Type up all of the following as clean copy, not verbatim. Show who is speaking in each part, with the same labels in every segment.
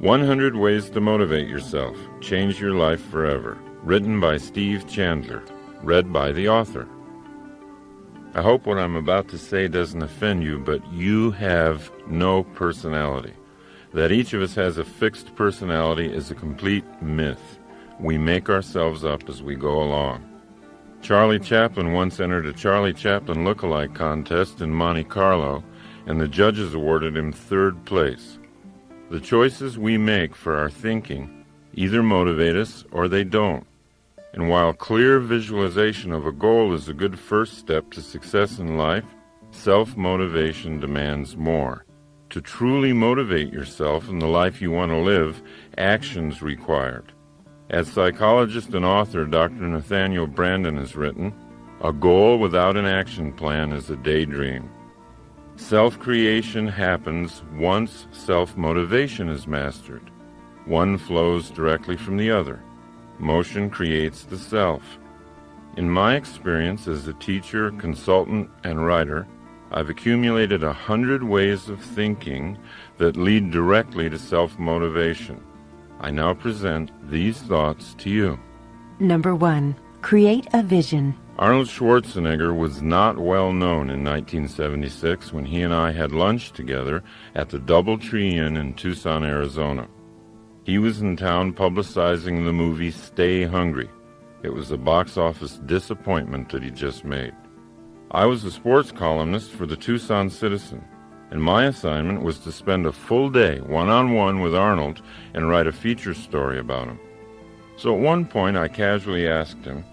Speaker 1: 100 Ways to Motivate Yourself. Change Your Life Forever. Written by Steve Chandler. Read by the author. I hope what I'm about to say doesn't offend you, but you have no personality. That each of us has a fixed personality is a complete myth. We make ourselves up as we go along. Charlie Chaplin once entered a Charlie Chaplin look-alike contest in Monte Carlo, and the judges awarded him third place. The choices we make for our thinking either motivate us or they don't. And while clear visualization of a goal is a good first step to success in life, self-motivation demands more. To truly motivate yourself in the life you want to live, action's required. As psychologist and author Dr. Nathaniel Branden has written, a goal without an action plan is a daydream. Self-creation happens once self-motivation is mastered. One flows directly from the other. Motion creates the self. In my experience as a teacher, consultant, and writer, I've accumulated 100 ways of thinking that lead directly to self-motivation. I now present these thoughts to you. Number 1. Create a vision. Arnold Schwarzenegger was not well known in 1976 when he and I had lunch together at the Doubletree Inn in Tucson, Arizona. He was in town publicizing the movie Stay Hungry. It was a box office disappointment that he just made. I was a sports columnist for the Tucson Citizen, and my assignment was to spend a full day one-on-one with Arnold and write a feature story about him. So at one point I casually asked him,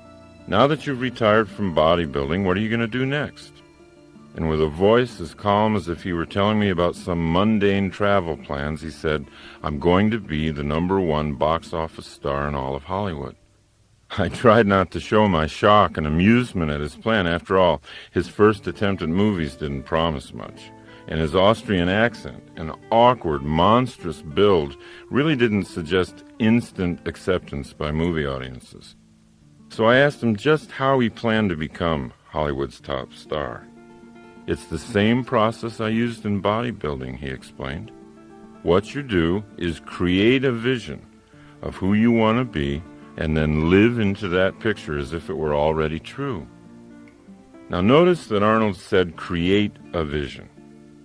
Speaker 1: "Now that you've retired from bodybuilding, what are you going to do next?" And with a voice as calm as if he were telling me about some mundane travel plans, he said, "I'm going to be the #1 box office star in all of Hollywood." I tried not to show my shock and amusement at his plan. After all, his first attempt at movies didn't promise much, and his Austrian accent and awkward, monstrous build really didn't suggest instant acceptance by movie audiences. So I asked him just how he planned to become Hollywood's top star. "It's the same process I used in bodybuilding," he explained. "What you do is create a vision of who you want to be and then live into that picture as if it were already true." Now notice that Arnold said create a vision.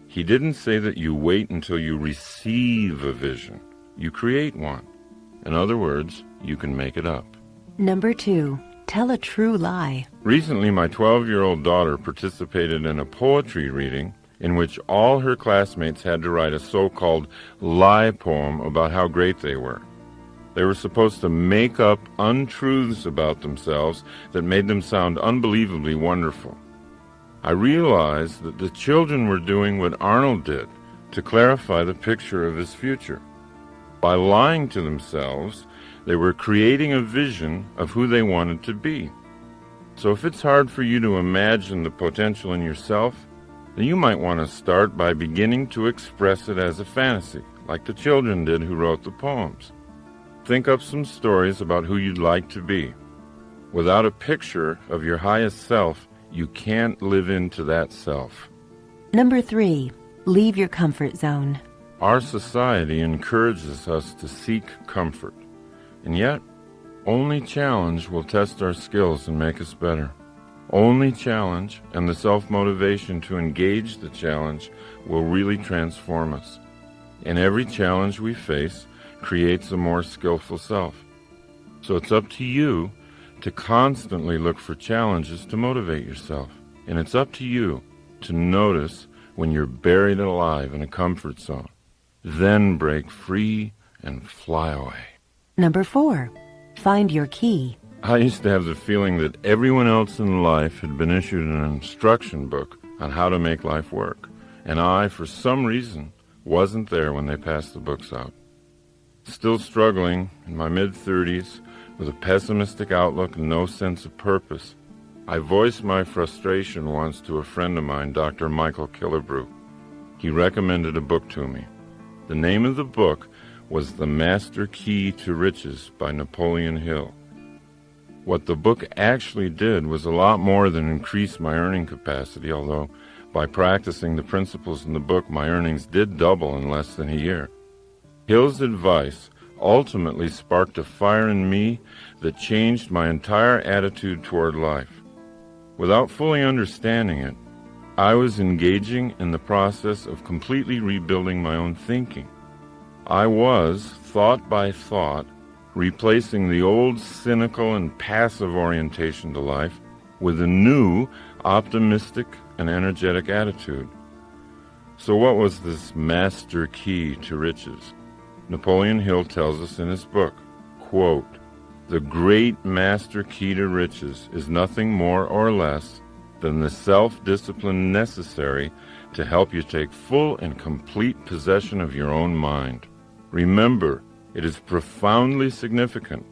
Speaker 1: He didn't say that you wait until you receive a vision. You create one. In other words, you can make it up. Number 2. Tell a true lie. Recently, my 12-year-old daughter participated in a poetry reading in which all her classmates had to write a so-called lie poem about how great they were. They were supposed to make up untruths about themselves that made them sound unbelievably wonderful. I realized that the children were doing what Arnold did to clarify the picture of his future. By lying to themselves, they were creating a vision of who they wanted to be. So if it's hard for you to imagine the potential in yourself, then you might want to start by beginning to express it as a fantasy, like the children did who wrote the poems. Think up some stories about who you'd like to be. Without a picture of your highest self, you can't live into that self. Number 3. Leave your comfort zone. Our society encourages us to seek comfort, and yet only challenge will test our skills and make us better. Only challenge and the self-motivation to engage the challenge will really transform us. And every challenge we face creates a more skillful self. So it's up to you to constantly look for challenges to motivate yourself. And it's up to you to notice when you're buried alive in a comfort zone. Then break free and fly away. Number 4. Find your key. I used to have the feeling that everyone else in life had been issued an instruction book on how to make life work, and I, for some reason, wasn't there when they passed the books out. Still struggling in my mid-30s with a pessimistic outlook and no sense of purpose, I voiced my frustration once to a friend of mine, Dr. Michael Killebrew. He recommended a book to me. The name of the book was The Master Key to Riches by Napoleon Hill. What the book actually did was a lot more than increase my earning capacity, although by practicing the principles in the book, my earnings did double in less than a year. Hill's advice ultimately sparked a fire in me that changed my entire attitude toward life. Without fully understanding it, I was engaging in the process of completely rebuilding my own thinking. I was, thought by thought, replacing the old cynical and passive orientation to life with a new, optimistic and energetic attitude. So what was this master key to riches? Napoleon Hill tells us in his book, quote, "The great master key to riches is nothing more or less than the self-discipline necessary to help you take full and complete possession of your own mind. Remember, it is profoundly significant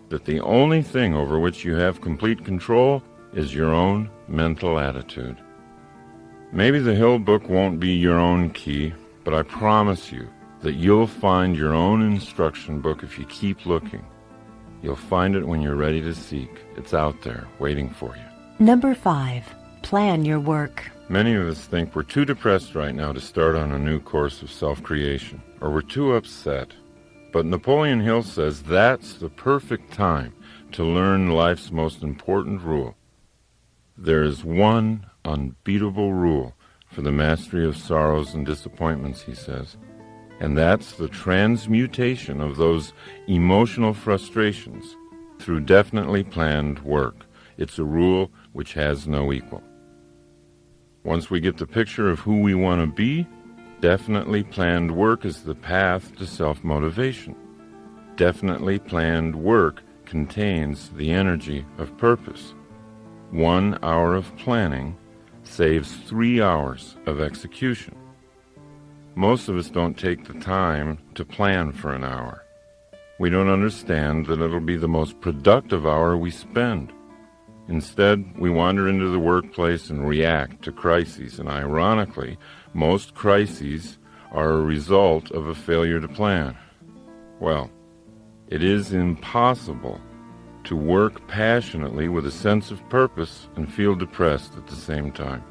Speaker 1: that the only thing over which you have complete control is your own mental attitude." Maybe the Hill book won't be your own key, but I promise you that you'll find your own instruction book if you keep looking. You'll find it when you're ready to seek. It's out there, waiting for you.
Speaker 2: Number 5. Plan your work.
Speaker 1: Many of us think we're too depressed right now to start on a new course of self-creation, or we're too upset. But Napoleon Hill says that's the perfect time to learn life's most important rule. There is one unbeatable rule for the mastery of sorrows and disappointments, he says, and that's the transmutation of those emotional frustrations through definitely planned work. It's a rule which has no equal. Once we get the picture of who we want to be, definitely planned work is the path to self-motivation. Definitely planned work contains the energy of purpose. 1 hour of planning saves 3 hours of execution. Most of us don't take the time to plan for an hour. We don't understand that it'll be the most productive hour we spend. Instead, we wander into the workplace and react to crises, and ironically, most crises are a result of a failure to plan. Well, it is impossible to work passionately with a sense of purpose and feel depressed at the same time.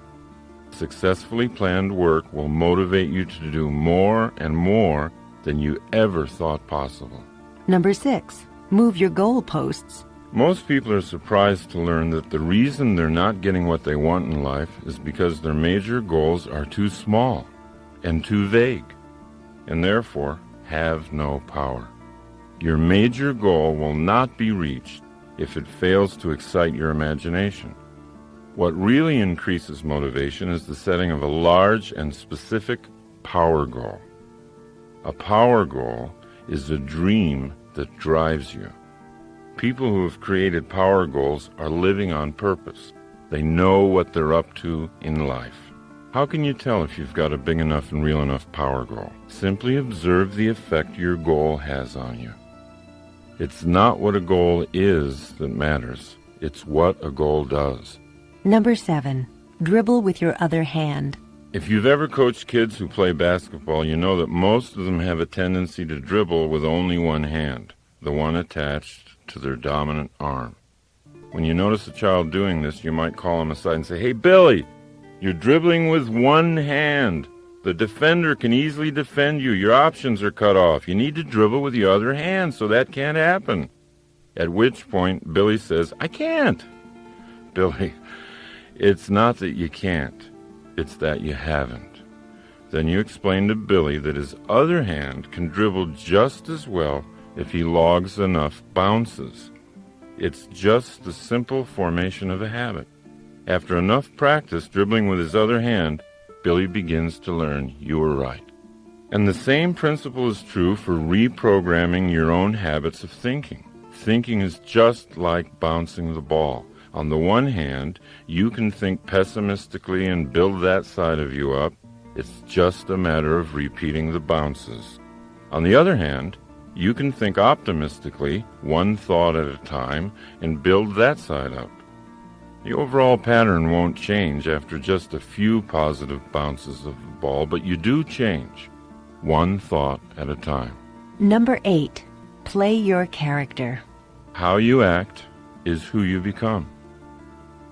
Speaker 1: Successfully planned work will motivate you to do more and more than you ever thought possible.
Speaker 2: Number 6. Move your goalposts.
Speaker 1: Most people are surprised to learn that the reason they're not getting what they want in life is because their major goals are too small and too vague, and therefore have no power. Your major goal will not be reached if it fails to excite your imagination. What really increases motivation is the setting of a large and specific power goal. A power goal is a dream that drives you. People who have created power goals are living on purpose. They know what they're up to in life. How can you tell if you've got a big enough and real enough power goal? Simply observe the effect your goal has on you. It's not what a goal is that matters. It's what a goal does.
Speaker 2: Number 7. Dribble with your other hand.
Speaker 1: If you've ever coached kids who play basketball, you know that most of them have a tendency to dribble with only one hand, the one attached to their dominant arm. When you notice a child doing this, you might call him aside and say, "Hey, Billy, you're dribbling with one hand. The defender can easily defend you. Your options are cut off. You need to dribble with your other hand, so that can't happen." At which point, Billy says, "I can't." Billy, it's not that you can't. It's that you haven't. Then you explain to Billy that his other hand can dribble just as well if he logs enough bounces. It's just the simple formation of a habit. After enough practice dribbling with his other hand, Billy begins to learn you were right. And the same principle is true for reprogramming your own habits of thinking. Thinking is just like bouncing the ball. On the one hand, you can think pessimistically and build that side of you up. It's just a matter of repeating the bounces. On the other hand, you can think optimistically, one thought at a time, and build that side up. The overall pattern won't change after just a few positive bounces of the ball, but you do change, one thought at a time.
Speaker 2: Number 8. Play your character.
Speaker 1: How you act is who you become.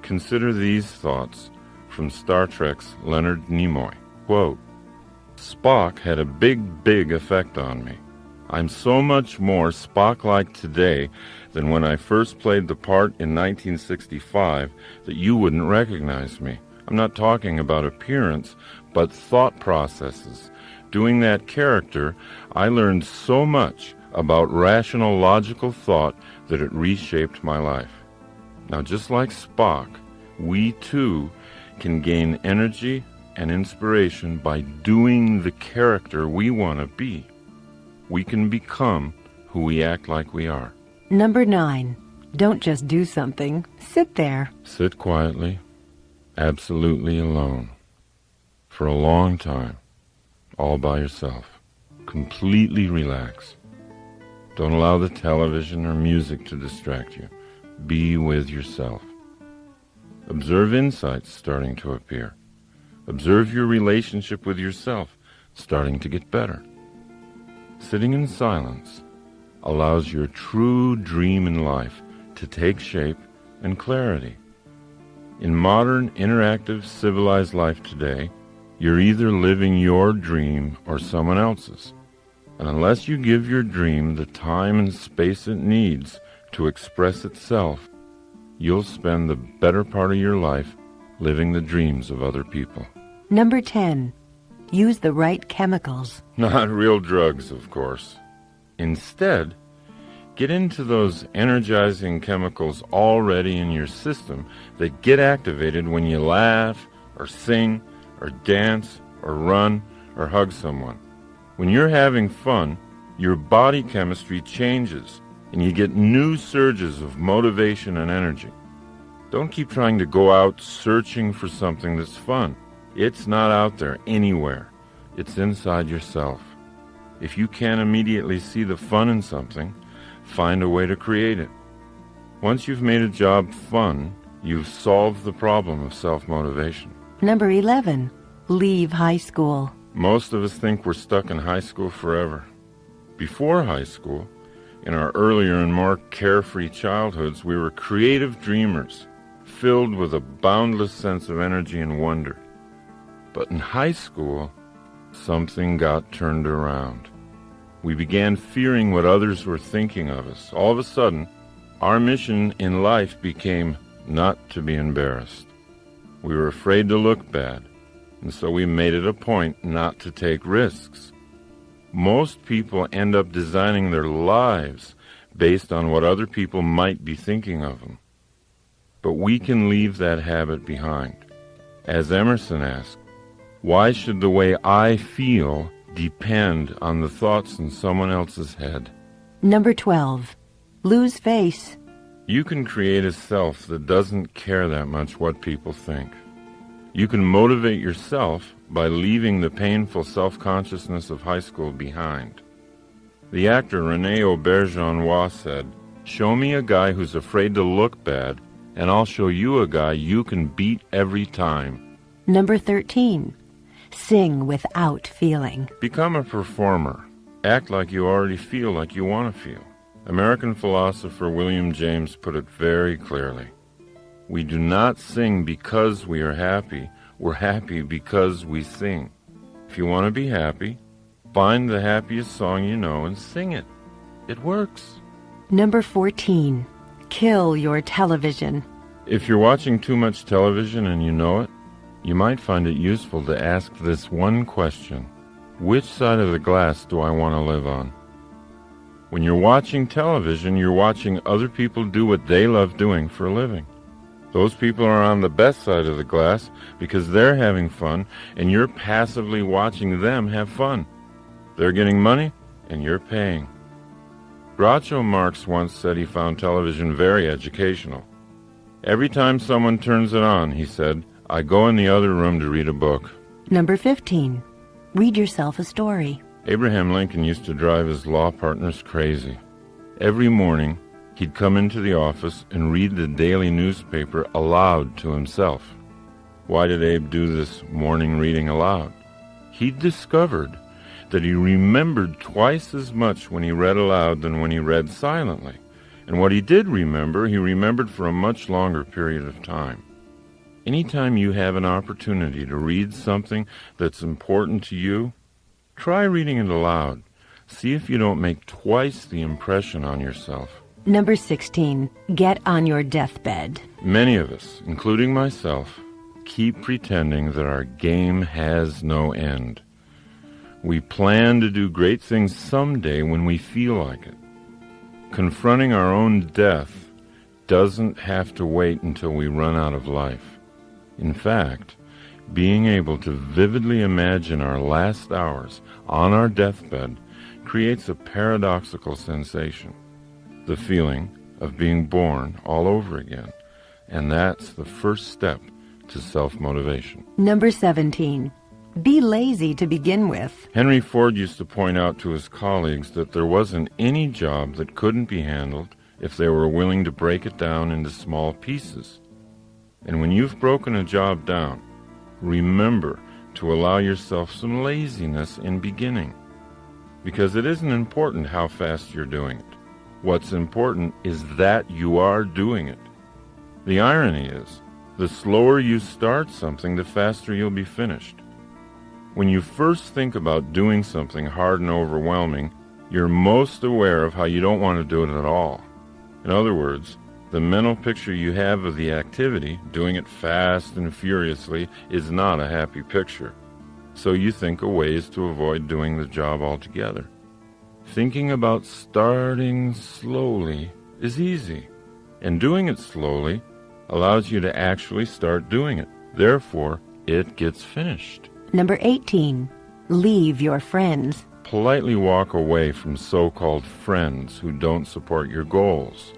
Speaker 1: Consider these thoughts from Star Trek's Leonard Nimoy. Quote, "Spock had a big effect on me. I'm so much more Spock-like today than when I first played the part in 1965 that you wouldn't recognize me. I'm not talking about appearance, but thought processes. Doing that character, I learned so much about rational, logical thought that it reshaped my life. Now, just like Spock, we too can gain energy and inspiration by doing the character we want to be. We can become who we act like we are.
Speaker 2: Number 9. Don't just do something. Sit there.
Speaker 1: Sit quietly, absolutely alone, for a long time, all by yourself. Completely relax. Don't allow the television or music to distract you. Be with yourself. Observe insights starting to appear. Observe your relationship with yourself starting to get better. Sitting in silence allows your true dream in life to take shape and clarity. In modern, interactive, civilized life today, you're either living your dream or someone else's. And unless you give your dream the time and space it needs to express itself, you'll spend the better part of your life living the dreams of other people.
Speaker 2: Number 10. Use the right chemicals.
Speaker 1: Not real drugs, of course. Instead, get into those energizing chemicals already in your system that get activated when you laugh, or sing, or dance, or run, or hug someone. When you're having fun, your body chemistry changes, and you get new surges of motivation and energy. Don't keep trying to go out searching for something that's fun. It's not out there anywhere. It's inside yourself. If you can't immediately see the fun in something, find a way to create it. Once you've made a job fun, you've solved the problem of self-motivation.
Speaker 2: Number 11. Leave high school.
Speaker 1: Most of us think we're stuck in high school forever. Before high school, in our earlier and more carefree childhoods, we were creative dreamers, filled with a boundless sense of energy and wonder. But in high school, something got turned around. We began fearing what others were thinking of us. All of a sudden, our mission in life became not to be embarrassed. We were afraid to look bad, and so we made it a point not to take risks. Most people end up designing their lives based on what other people might be thinking of them. But we can leave that habit behind. As Emerson asked, why should the way I feel depend on the thoughts in someone else's head?
Speaker 2: Number 12. Lose face.
Speaker 1: You can create a self that doesn't care that much what people think. You can motivate yourself by leaving the painful self-consciousness of high school behind. The actor René Auberjonois said, "Show me a guy who's afraid to look bad, and I'll show you a guy you can beat every time."
Speaker 2: Number 13. Sing without feeling.
Speaker 1: Become a performer. Act like you already feel like you want to feel. American philosopher William James put it very clearly. We do not sing because we are happy. We're happy because we sing. If you want to be happy, find the happiest song you know and sing it. It works.
Speaker 2: Number 14. Kill your television.
Speaker 1: If you're watching too much television and you know it, you might find it useful to ask this one question. Which side of the glass do I want to live on? When you're watching television, you're watching other people do what they love doing for a living. Those people are on the best side of the glass because they're having fun, and you're passively watching them have fun. They're getting money, and you're paying. Groucho Marx once said he found television very educational. Every time someone turns it on, he said, I go in the other room to read a book.
Speaker 2: Number 15. Read yourself a story.
Speaker 1: Abraham Lincoln used to drive his law partners crazy. Every morning, he'd come into the office and read the daily newspaper aloud to himself. Why did Abe do this morning reading aloud? He'd discovered that he remembered twice as much when he read aloud than when he read silently. And what he did remember, he remembered for a much longer period of time. Anytime you have an opportunity to read something that's important to you, try reading it aloud. See if you don't make twice the impression on yourself.
Speaker 2: Number 16, get on your deathbed.
Speaker 1: Many of us, including myself, keep pretending that our game has no end. We plan to do great things someday when we feel like it. Confronting our own death doesn't have to wait until we run out of life. In fact, being able to vividly imagine our last hours on our deathbed creates a paradoxical sensation, the feeling of being born all over again. And that's the first step to self-motivation.
Speaker 2: Number 17, be lazy to begin with.
Speaker 1: Henry Ford used to point out to his colleagues that there wasn't any job that couldn't be handled if they were willing to break it down into small pieces. And when you've broken a job down, remember to allow yourself some laziness in beginning. Because it isn't important how fast you're doing it. What's important is that you are doing it. The irony is, the slower you start something, the faster you'll be finished. When you first think about doing something hard and overwhelming, you're most aware of how you don't want to do it at all. In other words, the mental picture you have of the activity, doing it fast and furiously, is not a happy picture. So you think of ways to avoid doing the job altogether. Thinking about starting slowly is easy, and doing it slowly allows you to actually start doing it. Therefore, it gets finished.
Speaker 2: Number 18, leave your friends.
Speaker 1: Politely walk away from so-called friends who don't support your goals.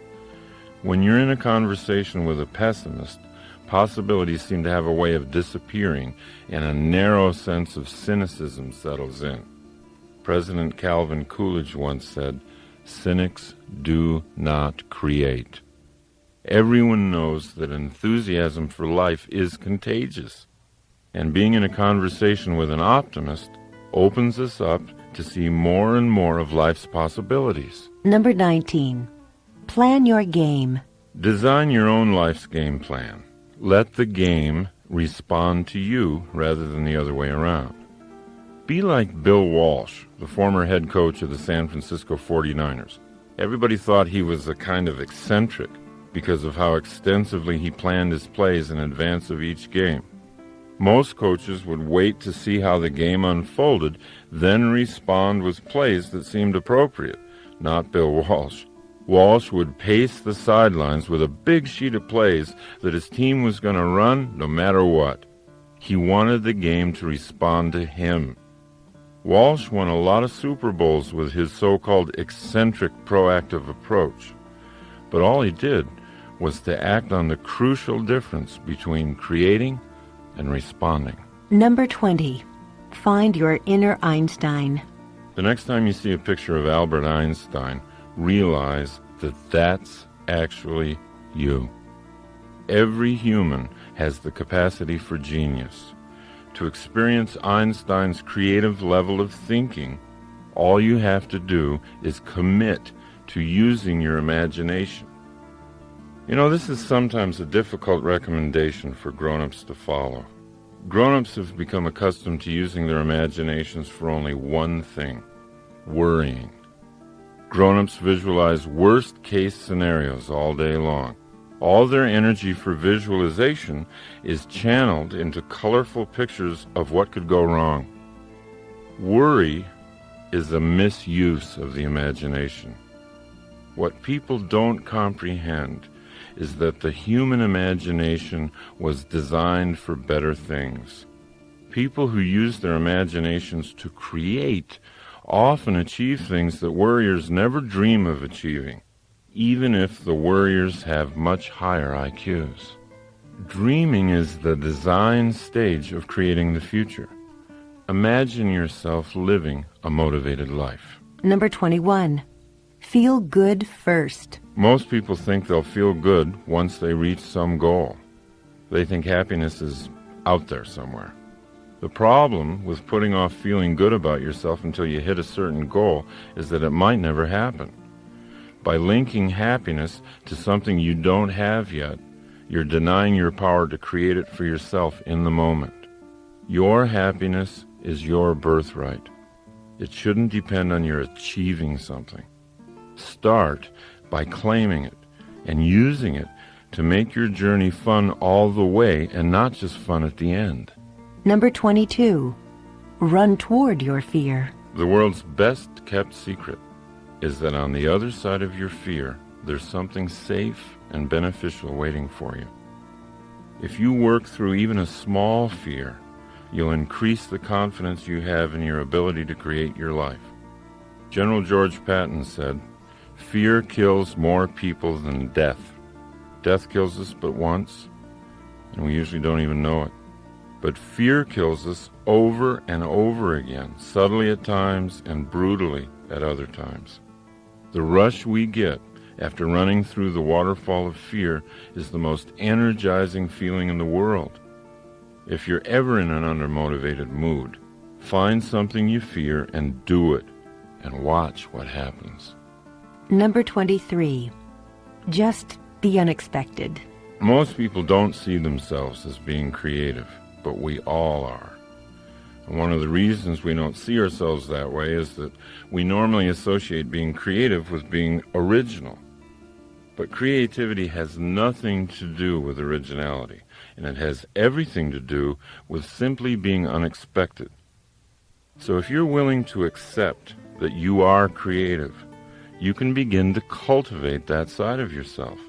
Speaker 1: When you're in a conversation with a pessimist, possibilities seem to have a way of disappearing, and a narrow sense of cynicism settles in. President Calvin Coolidge once said, "Cynics do not create." Everyone knows that enthusiasm for life is contagious, and being in a conversation with an optimist opens us up to see more and more of life's possibilities.
Speaker 2: Number 19, plan your game.
Speaker 1: Design your own life's game plan. Let the game respond to you rather than the other way around. Be like Bill Walsh, the former head coach of the San Francisco 49ers. Everybody thought he was a kind of eccentric because of how extensively he planned his plays in advance of each game. Most coaches would wait to see how the game unfolded, then respond with plays that seemed appropriate. Not Bill Walsh. Walsh would pace the sidelines with a big sheet of plays that his team was going to run no matter what. He wanted the game to respond to him. Walsh won a lot of Super Bowls with his so-called eccentric proactive approach. But all he did was to act on the crucial difference between creating and responding.
Speaker 2: Number 20, find your inner Einstein.
Speaker 1: The next time you see a picture of Albert Einstein, realize that that's actually you. Every human has the capacity for genius. To experience Einstein's creative level of thinking, all you have to do is commit to using your imagination. You know, this is sometimes a difficult recommendation for grown-ups to follow. Grown-ups have become accustomed to using their imaginations for only one thing: worrying. Grown-ups visualize worst-case scenarios all day long. All their energy for visualization is channeled into colorful pictures of what could go wrong. Worry is a misuse of the imagination. What people don't comprehend is that the human imagination was designed for better things. People who use their imaginations to create often achieve things that worriers never dream of achieving, even if the worriers have much higher IQs. Dreaming is the design stage of creating the future. Imagine yourself living a motivated life.
Speaker 2: Number 21, feel good first.
Speaker 1: Most people think they'll feel good once they reach some goal. They think happiness is out there somewhere. The problem with putting off feeling good about yourself until you hit a certain goal is that it might never happen. By linking happiness to something you don't have yet, you're denying your power to create it for yourself in the moment. Your happiness is your birthright. It shouldn't depend on your achieving something. Start by claiming it and using it to make your journey fun all the way and not just fun at the end.
Speaker 2: Number 22. Run toward your fear.
Speaker 1: The world's best kept secret is that on the other side of your fear, there's something safe and beneficial waiting for you. If you work through even a small fear, you'll increase the confidence you have in your ability to create your life. General George Patton said, "Fear kills more people than death. Death kills us but once, and we usually don't even know it. But fear kills us over and over again, subtly at times and brutally at other times. The rush we get after running through the waterfall of fear is the most energizing feeling in the world. If you're ever in an undermotivated mood, find something you fear and do it, and watch what happens."
Speaker 2: Number 23. Just the unexpected.
Speaker 1: Most people don't see themselves as being creative, but we all are. And one of the reasons we don't see ourselves that way is that we normally associate being creative with being original. But creativity has nothing to do with originality, and it has everything to do with simply being unexpected. So if you're willing to accept that you are creative, you can begin to cultivate that side of yourself.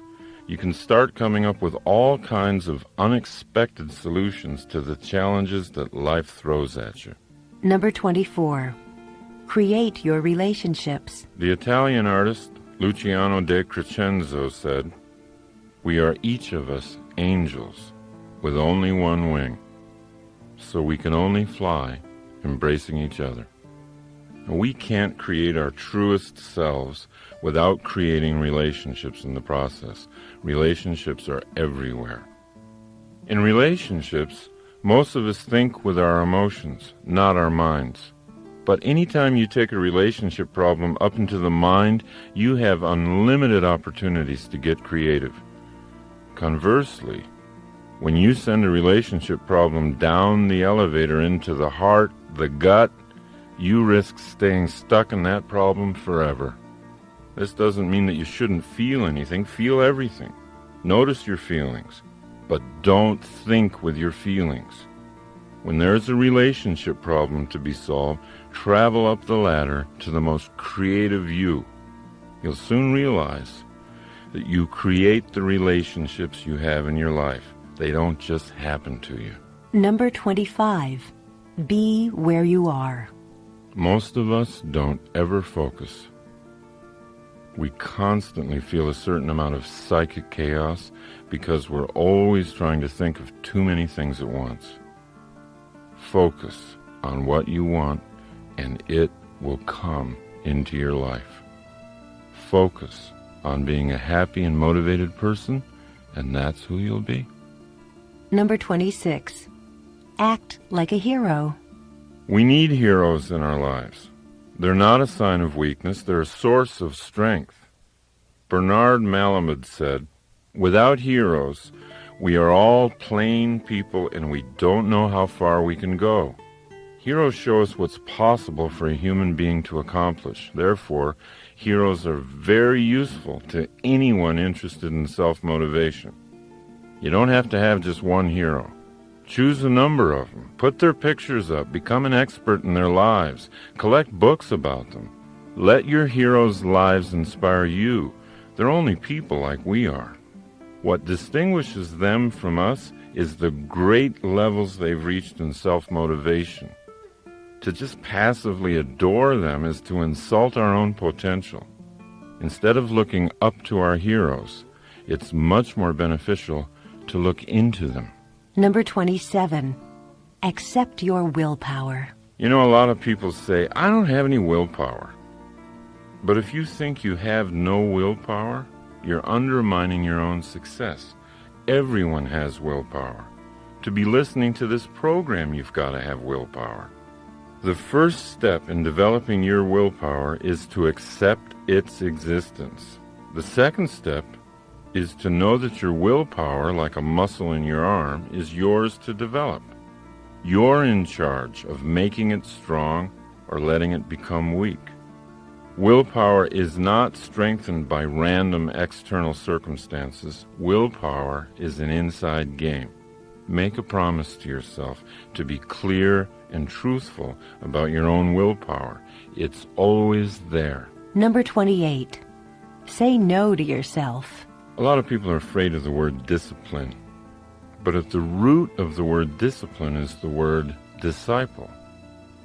Speaker 1: You can start coming up with all kinds of unexpected solutions to the challenges that life throws at you.
Speaker 2: Number 24. Create your relationships.
Speaker 1: The Italian artist Luciano de Crescenzo said, "We are each of us angels with only one wing, so we can only fly embracing each other." And we can't create our truest selves without creating relationships in the process. Relationships are everywhere. In relationships, most of us think with our emotions, not our minds. But anytime you take a relationship problem up into the mind, you have unlimited opportunities to get creative. Conversely, when you send a relationship problem down the elevator into the heart, the gut, you risk staying stuck in that problem forever. This doesn't mean that you shouldn't feel anything. Feel everything. Notice your feelings, but don't think with your feelings. When there's a relationship problem to be solved, travel up the ladder to the most creative you. You'll soon realize that you create the relationships you have in your life. They don't just happen to you.
Speaker 2: Number 25. Be where you are.
Speaker 1: Most of us don't ever focus. We constantly feel a certain amount of psychic chaos because we're always trying to think of too many things at once. Focus on what you want, and it will come into your life. Focus on being a happy and motivated person, and that's who you'll be.
Speaker 2: Number 26. Act like a hero.
Speaker 1: We need heroes in our lives. They're not a sign of weakness, they're a source of strength. Bernard Malamud said, "Without heroes, we are all plain people and we don't know how far we can go." Heroes show us what's possible for a human being to accomplish. Therefore, heroes are very useful to anyone interested in self-motivation. You don't have to have just one hero. Choose a number of them. Put their pictures up. Become an expert in their lives. Collect books about them. Let your heroes' lives inspire you. They're only people like we are. What distinguishes them from us is the great levels they've reached in self-motivation. To just passively adore them is to insult our own potential. Instead of looking up to our heroes, it's much more beneficial to look into them.
Speaker 2: Number 27. Accept your willpower.
Speaker 1: You know, a lot of people say, "I don't have any willpower." But if you think you have no willpower, you're undermining your own success. Everyone has willpower. To be listening to this program, you've got to have willpower. The first step in developing your willpower is to accept its existence. The second step is to know that your willpower, like a muscle in your arm, is yours to develop. You're in charge of making it strong or letting it become weak. Willpower is not strengthened by random external circumstances. Willpower is an inside game. Make a promise to yourself to be clear and truthful about your own willpower. It's always there.
Speaker 2: Number 28. Say no to yourself.
Speaker 1: A lot of people are afraid of the word discipline, but at the root of the word discipline is the word disciple.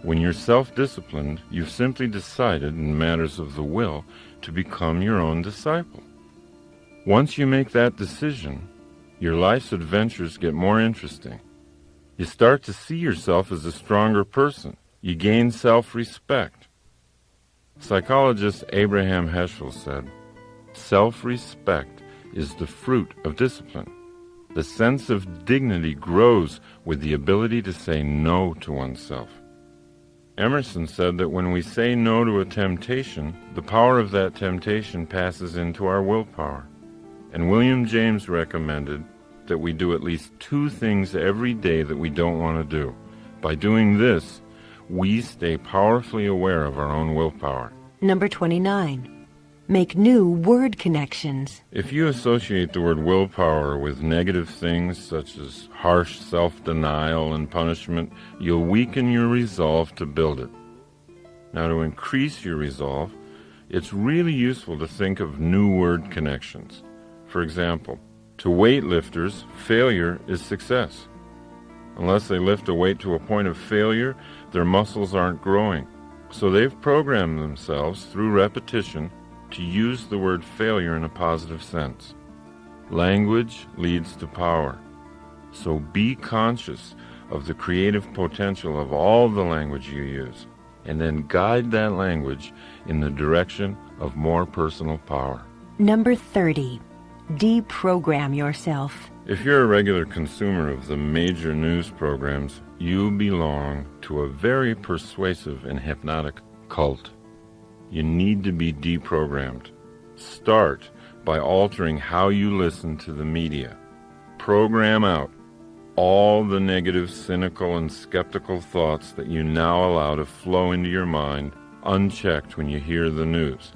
Speaker 1: When you're self-disciplined, you've simply decided in matters of the will to become your own disciple. Once you make that decision, your life's adventures get more interesting. You start to see yourself as a stronger person. You gain self-respect. Psychologist Abraham Heschel said, "Self-respect is the fruit of discipline. The sense of dignity grows with the ability to say no to oneself." Emerson said that when we say no to a temptation, the power of that temptation passes into our willpower. And William James recommended that we do at least 2 things every day that we don't want to do. By doing this, we stay powerfully aware of our own willpower.
Speaker 2: Number 29. Make new word connections.
Speaker 1: If you associate the word willpower with negative things such as harsh self-denial and punishment, you'll weaken your resolve to build it. Now, to increase your resolve, it's really useful to think of new word connections. For example, to weightlifters, failure is success. Unless they lift a weight to a point of failure, their muscles aren't growing. So they've programmed themselves through repetition to use the word failure in a positive sense. Language leads to power. So be conscious of the creative potential of all the language you use, and then guide that language in the direction of more personal power.
Speaker 2: Number 30. Deprogram yourself.
Speaker 1: If you're a regular consumer of the major news programs, you belong to a very persuasive and hypnotic cult. You need to be deprogrammed. Start by altering how you listen to the media. Program out all the negative, cynical, and skeptical thoughts that you now allow to flow into your mind unchecked when you hear the news.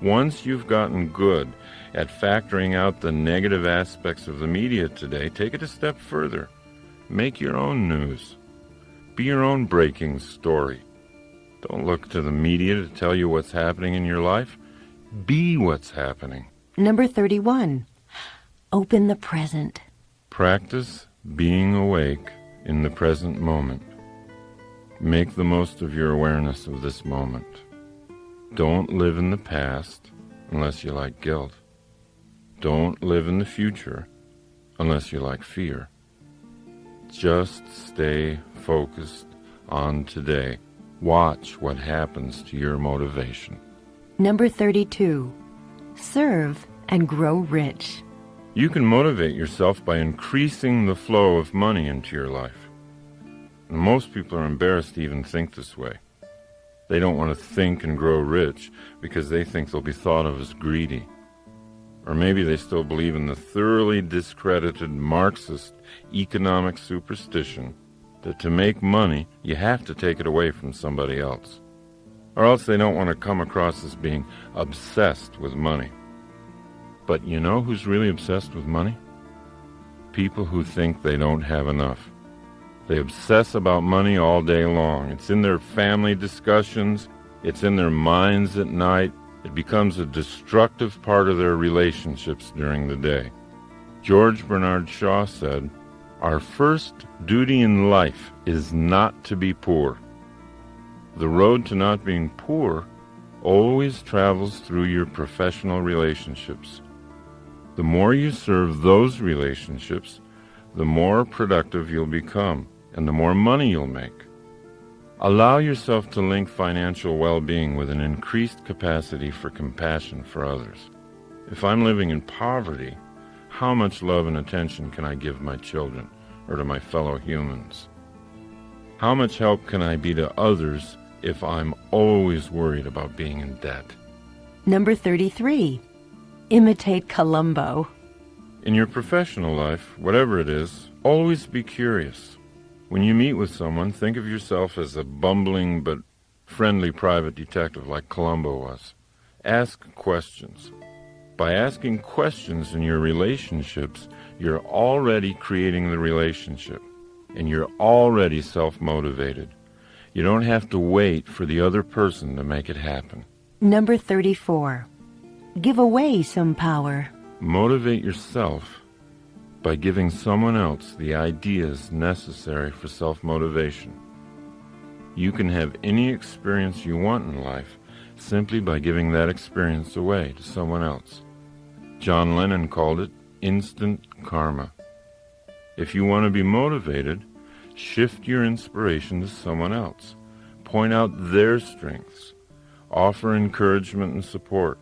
Speaker 1: Once you've gotten good at factoring out the negative aspects of the media today, take it a step further. Make your own news. Be your own breaking story. Don't look to the media to tell you what's happening in your life. Be what's happening.
Speaker 2: Number 31. Open the present.
Speaker 1: Practice being awake in the present moment. Make the most of your awareness of this moment. Don't live in the past unless you like guilt. Don't live in the future unless you like fear. Just stay focused on today. Watch what happens to your motivation.
Speaker 2: Number 32. Serve and grow rich.
Speaker 1: You can motivate yourself by increasing the flow of money into your life. And most people are embarrassed to even think this way. They don't want to think and grow rich because they think they'll be thought of as greedy. Or maybe they still believe in the thoroughly discredited Marxist economic superstition that to make money, you have to take it away from somebody else. Or else they don't want to come across as being obsessed with money. But you know who's really obsessed with money? People who think they don't have enough. They obsess about money all day long. It's in their family discussions. It's in their minds at night. It becomes a destructive part of their relationships during the day. George Bernard Shaw said, "Our first duty in life is not to be poor. The road to not being poor always travels through your professional relationships. The more you serve those relationships, the more productive you'll become, and the more money you'll make. Allow yourself to link financial well-being with an increased capacity for compassion for others. If I'm living in poverty, how much love and attention can I give my children or to my fellow humans? How much help can I be to others if I'm always worried about being in debt?"
Speaker 2: Number 33. Imitate Columbo.
Speaker 1: In your professional life, whatever it is, always be curious. When you meet with someone, think of yourself as a bumbling but friendly private detective like Columbo was. Ask questions. By asking questions in your relationships, you're already creating the relationship, and you're already self-motivated. You don't have to wait for the other person to make it happen.
Speaker 2: Number 34. Give away some power.
Speaker 1: Motivate yourself by giving someone else the ideas necessary for self-motivation. You can have any experience you want in life simply by giving that experience away to someone else. John Lennon called it instant karma. If you want to be motivated, shift your inspiration to someone else. Point out their strengths. Offer encouragement and support.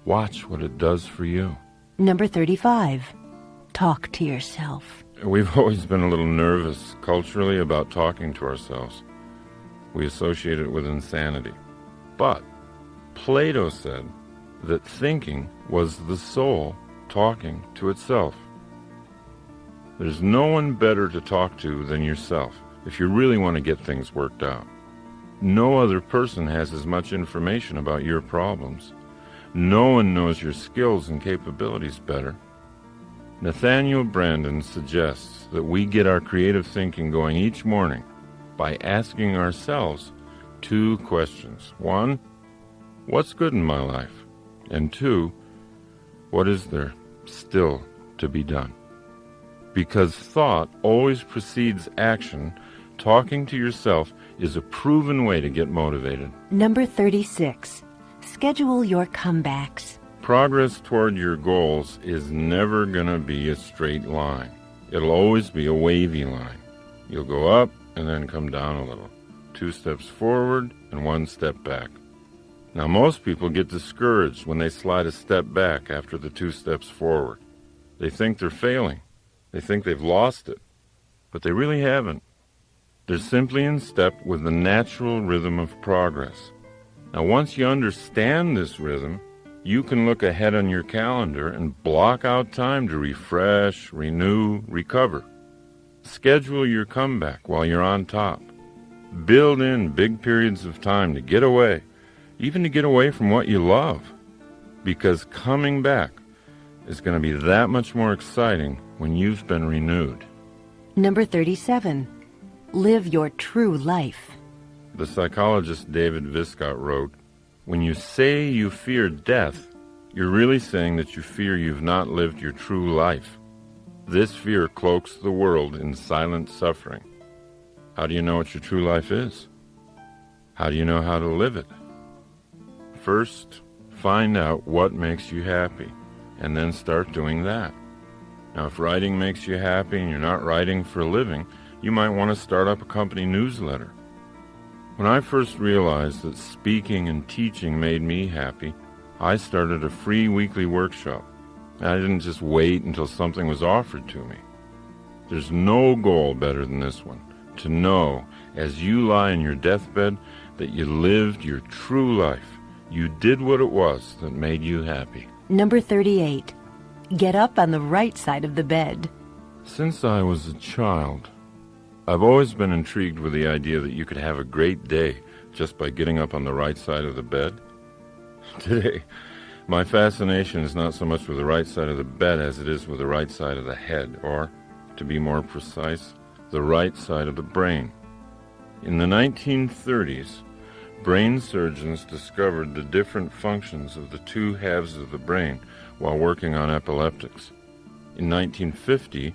Speaker 1: Watch what it does for you.
Speaker 2: Number 35. Talk to yourself.
Speaker 1: We've always been a little nervous culturally about talking to ourselves. We associate it with insanity. But Plato said that thinking was the soul talking to itself. There's no one better to talk to than yourself if you really want to get things worked out. No other person has as much information about your problems. No one knows your skills and capabilities better. Nathaniel Branden suggests that we get our creative thinking going each morning by asking ourselves 2 questions. 1, what's good in my life? And 2, what is there still to be done? Because thought always precedes action, talking to yourself is a proven way to get motivated.
Speaker 2: Number 36. Schedule your comebacks.
Speaker 1: Progress toward your goals is never going to be a straight line. It'll always be a wavy line. You'll go up and then come down a little. 2 steps forward and 1 step back. Now, most people get discouraged when they slide a step back after the 2 steps forward. They think they're failing. They think they've lost it. But they really haven't. They're simply in step with the natural rhythm of progress. Now, once you understand this rhythm, you can look ahead on your calendar and block out time to refresh, renew, recover. Schedule your comeback while you're on top. Build in big periods of time to get away, even to get away from what you love, because coming back is going to be that much more exciting when you've been renewed.
Speaker 2: Number 37. Live your true life.
Speaker 1: The psychologist David Viscott wrote, when you say you fear death, you're really saying that you fear you've not lived your true life. This fear cloaks the world in silent suffering. How do you know what your true life is? How do you know how to live it? First, find out what makes you happy, and then start doing that. Now, if writing makes you happy and you're not writing for a living, you might want to start up a company newsletter. When I first realized that speaking and teaching made me happy, I started a free weekly workshop. I didn't just wait until something was offered to me. There's no goal better than this one, to know as you lie in your deathbed that you lived your true life. You did what it was that made you happy.
Speaker 2: Number 38. Get up on the right side of the bed.
Speaker 1: Since I was a child, I've always been intrigued with the idea that you could have a great day just by getting up on the right side of the bed. Today, my fascination is not so much with the right side of the bed as it is with the right side of the head, or, to be more precise, the right side of the brain. In the 1930s, brain surgeons discovered the different functions of the 2 halves of the brain while working on epileptics. In 1950,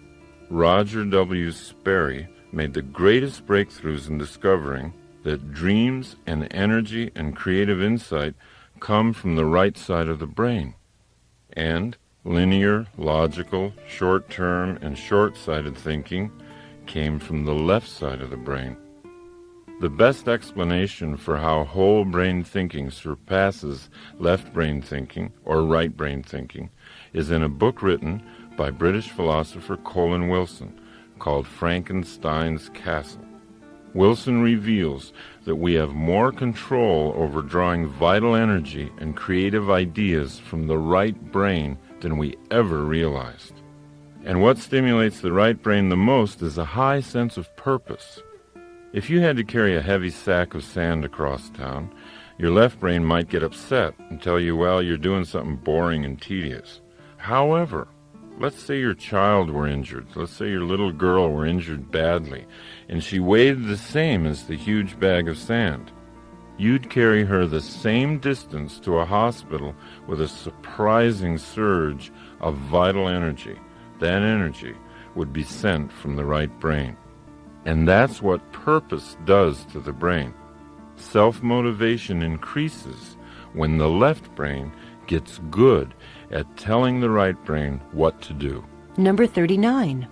Speaker 1: Roger W. Sperry made the greatest breakthroughs in discovering that dreams and energy and creative insight come from the right side of the brain, and linear, logical, short-term, and short-sighted thinking came from the left side of the brain. The best explanation for how whole brain thinking surpasses left brain thinking or right brain thinking is in a book written by British philosopher Colin Wilson called Frankenstein's Castle. Wilson reveals that we have more control over drawing vital energy and creative ideas from the right brain than we ever realized. And what stimulates the right brain the most is a high sense of purpose. If you had to carry a heavy sack of sand across town, your left brain might get upset and tell you, well, you're doing something boring and tedious. However, let's say your child were injured. Let's say your little girl were injured badly, and she weighed the same as the huge bag of sand. You'd carry her the same distance to a hospital with a surprising surge of vital energy. That energy would be sent from the right brain. And that's what purpose does to the brain. Self-motivation increases when the left brain gets good at telling the right brain what to do.
Speaker 2: Number 39.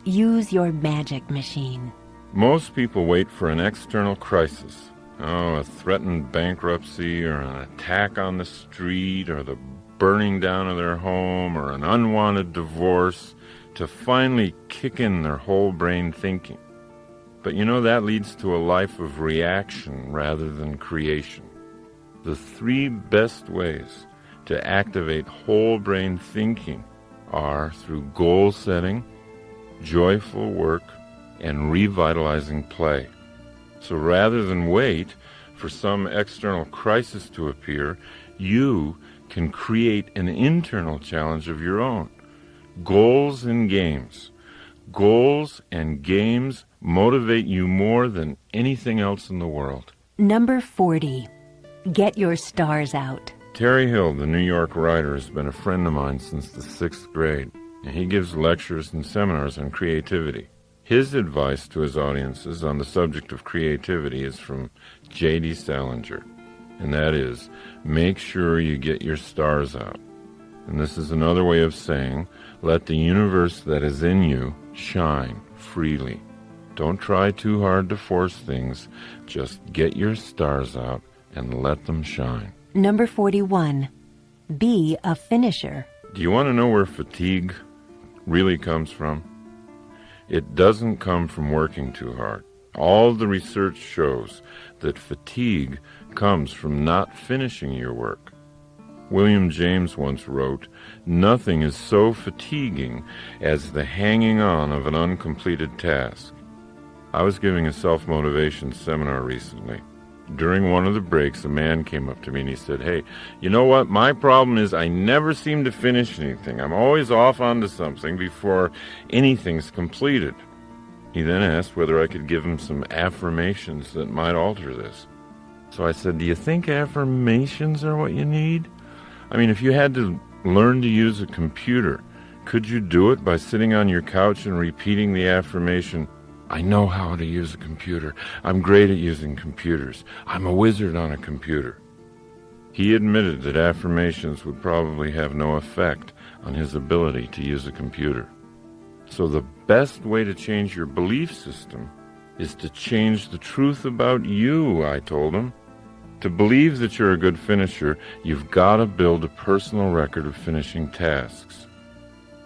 Speaker 2: Use your magic machine.
Speaker 1: Most people wait for an external crisis. A threatened bankruptcy or an attack on the street or the burning down of their home or an unwanted divorce to finally kick in their whole brain thinking. But that leads to a life of reaction rather than creation. The 3 best ways to activate whole brain thinking are through goal setting, joyful work, and revitalizing play. So rather than wait for some external crisis to appear, you can create an internal challenge of your own. Goals and games. Goals and games motivate you more than anything else in the world.
Speaker 2: Number 40. Get your stars out.
Speaker 1: Terry Hill, the New York writer, has been a friend of mine since the 6th grade, and he gives lectures and seminars on creativity. His advice to his audiences on the subject of creativity is from J.D. Salinger, and that is, make sure you get your stars out. And this is another way of saying, let the universe that is in you shine freely. Don't try too hard to force things. Just get your stars out and let them shine.
Speaker 2: Number 41. Be a finisher.
Speaker 1: Do you want to know where fatigue really comes from? It doesn't come from working too hard. All the research shows that fatigue comes from not finishing your work. William James once wrote, "Nothing is so fatiguing as the hanging on of an uncompleted task." I was giving a self-motivation seminar recently. During one of the breaks, a man came up to me and he said, "Hey, you know what? My problem is I never seem to finish anything. I'm always off onto something before anything's completed." He then asked whether I could give him some affirmations that might alter this. So I said, "Do you think affirmations are what you need? I mean, if you had to learn to use a computer, could you do it by sitting on your couch and repeating the affirmation, 'I know how to use a computer. I'm great at using computers. I'm a wizard on a computer'?" He admitted that affirmations would probably have no effect on his ability to use a computer. So the best way to change your belief system is to change the truth about you, I told him. To believe that you're a good finisher, you've got to build a personal record of finishing tasks.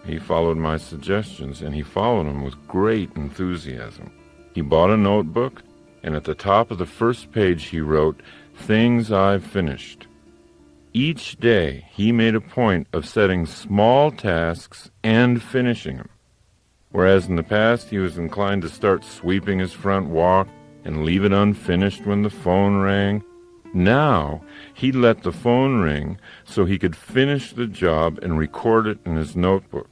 Speaker 1: He followed my suggestions, and he followed them with great enthusiasm. He bought a notebook, and at the top of the first page he wrote, "Things I've finished." Each day he made a point of setting small tasks and finishing them. Whereas in the past he was inclined to start sweeping his front walk and leave it unfinished when the phone rang, now he'd let the phone ring so he could finish the job and record it in his notebook.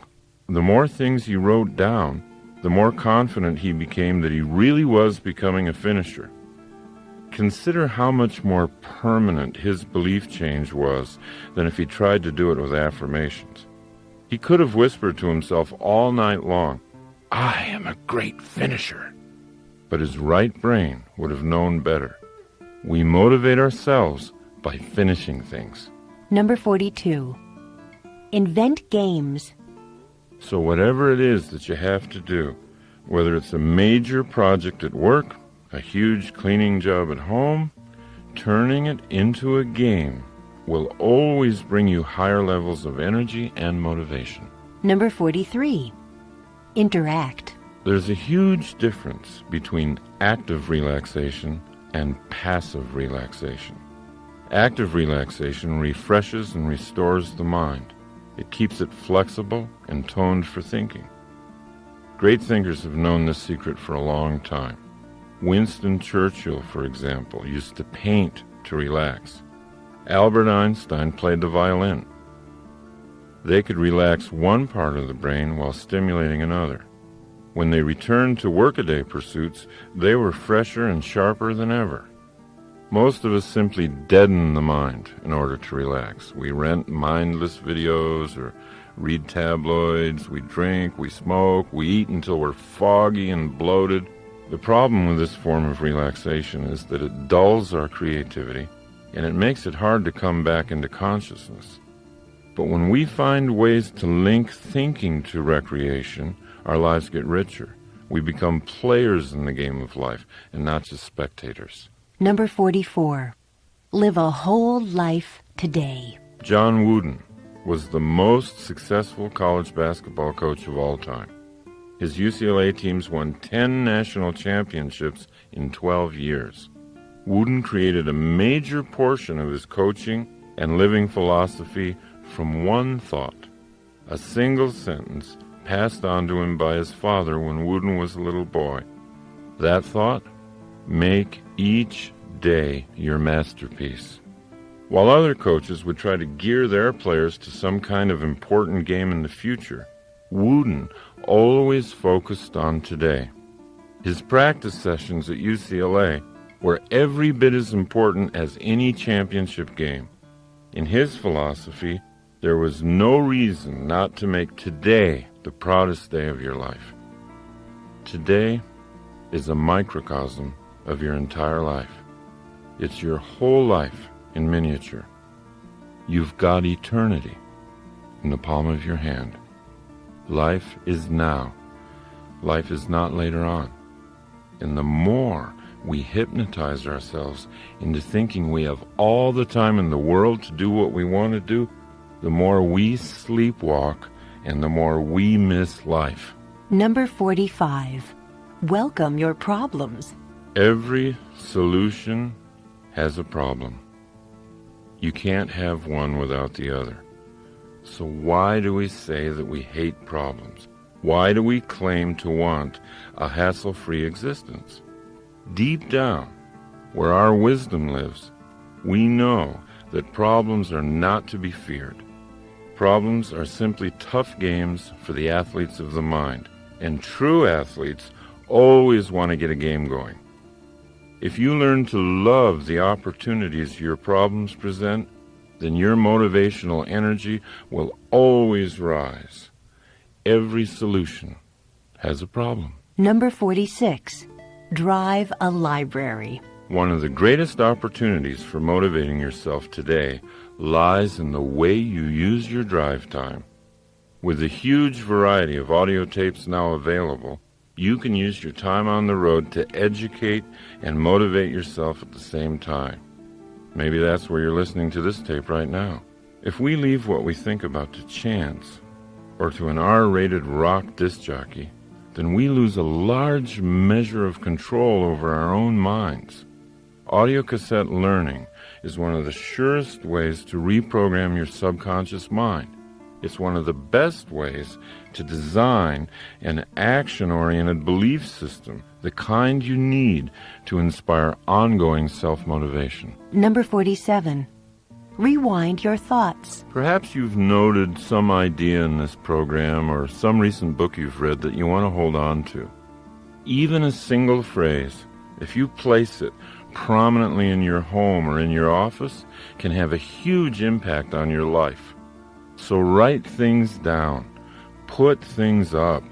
Speaker 1: The more things he wrote down, the more confident he became that he really was becoming a finisher. Consider how much more permanent his belief change was than if he tried to do it with affirmations. He could have whispered to himself all night long, "I am a great finisher." But his right brain would have known better. We motivate ourselves by finishing things.
Speaker 2: Number 42. Invent games.
Speaker 1: So whatever it is that you have to do, whether it's a major project at work, a huge cleaning job at home, turning it into a game will always bring you higher levels of energy and motivation.
Speaker 2: Number 43. Interact.
Speaker 1: There's a huge difference between active relaxation and passive relaxation. Active relaxation refreshes and restores the mind. It keeps it flexible and toned for thinking. Great thinkers have known this secret for a long time. Winston Churchill, for example, used to paint to relax. Albert Einstein played the violin. They could relax one part of the brain while stimulating another. When they returned to workaday pursuits, they were fresher and sharper than ever. Most of us simply deaden the mind in order to relax. We rent mindless videos or read tabloids, we drink, we smoke, we eat until we're foggy and bloated. The problem with this form of relaxation is that it dulls our creativity and it makes it hard to come back into consciousness. But when we find ways to link thinking to recreation, our lives get richer. We become players in the game of life and not just spectators.
Speaker 2: Number 44. Live a whole life today.
Speaker 1: John Wooden was the most successful college basketball coach of all time. His UCLA teams won 10 national championships in 12 years. Wooden created a major portion of his coaching and living philosophy from one thought, a single sentence passed on to him by his father when Wooden was a little boy. That thought? Make each day your masterpiece. While other coaches would try to gear their players to some kind of important game in the future, Wooden always focused on today. His practice sessions at UCLA were every bit as important as any championship game. In his philosophy, there was no reason not to make today the proudest day of your life. Today is a microcosm of your entire life. It's your whole life in miniature. You've got eternity in the palm of your hand. Life is now. Life is not later on. And the more we hypnotize ourselves into thinking we have all the time in the world to do what we want to do, the more we sleepwalk and the more we miss life.
Speaker 2: Number 45. Welcome your problems.
Speaker 1: Every solution has a problem. You can't have one without the other. So why do we say that we hate problems? Why do we claim to want a hassle-free existence? Deep down, where our wisdom lives, we know that problems are not to be feared. Problems are simply tough games for the athletes of the mind, and true athletes always want to get a game going. If you learn to love the opportunities your problems present, then your motivational energy will always rise. Every solution has a problem.
Speaker 2: Number 46. Drive a library.
Speaker 1: One of the greatest opportunities for motivating yourself today lies in the way you use your drive time. With the huge variety of audio tapes now available, you can use your time on the road to educate and motivate yourself at the same time. Maybe that's where you're listening to this tape right now. If we leave what we think about to chance, or to an R-rated rock disc jockey, then we lose a large measure of control over our own minds. Audio cassette learning is one of the surest ways to reprogram your subconscious mind. It's one of the best ways to design an action-oriented belief system, the kind you need to inspire ongoing self-motivation.
Speaker 2: Number 47. Rewind your thoughts.
Speaker 1: Perhaps you've noted some idea in this program or some recent book you've read that you want to hold on to. Even a single phrase, if you place it prominently in your home or in your office, can have a huge impact on your life. So write things down. Put things up.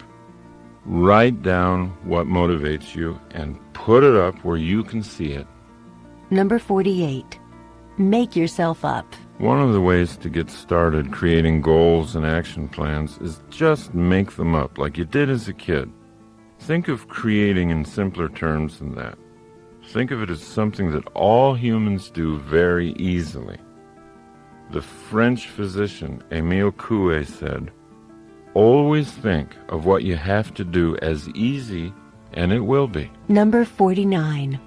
Speaker 1: Write down what motivates you and put it up where you can see it.
Speaker 2: Number 48. Make yourself up.
Speaker 1: One of the ways to get started creating goals and action plans is just make them up like you did as a kid. Think of creating in simpler terms than that. Think of it as something that all humans do very easily. The French physician Émile Coué said, "Always think of what you have to do as easy, and it will be."
Speaker 2: Number 49.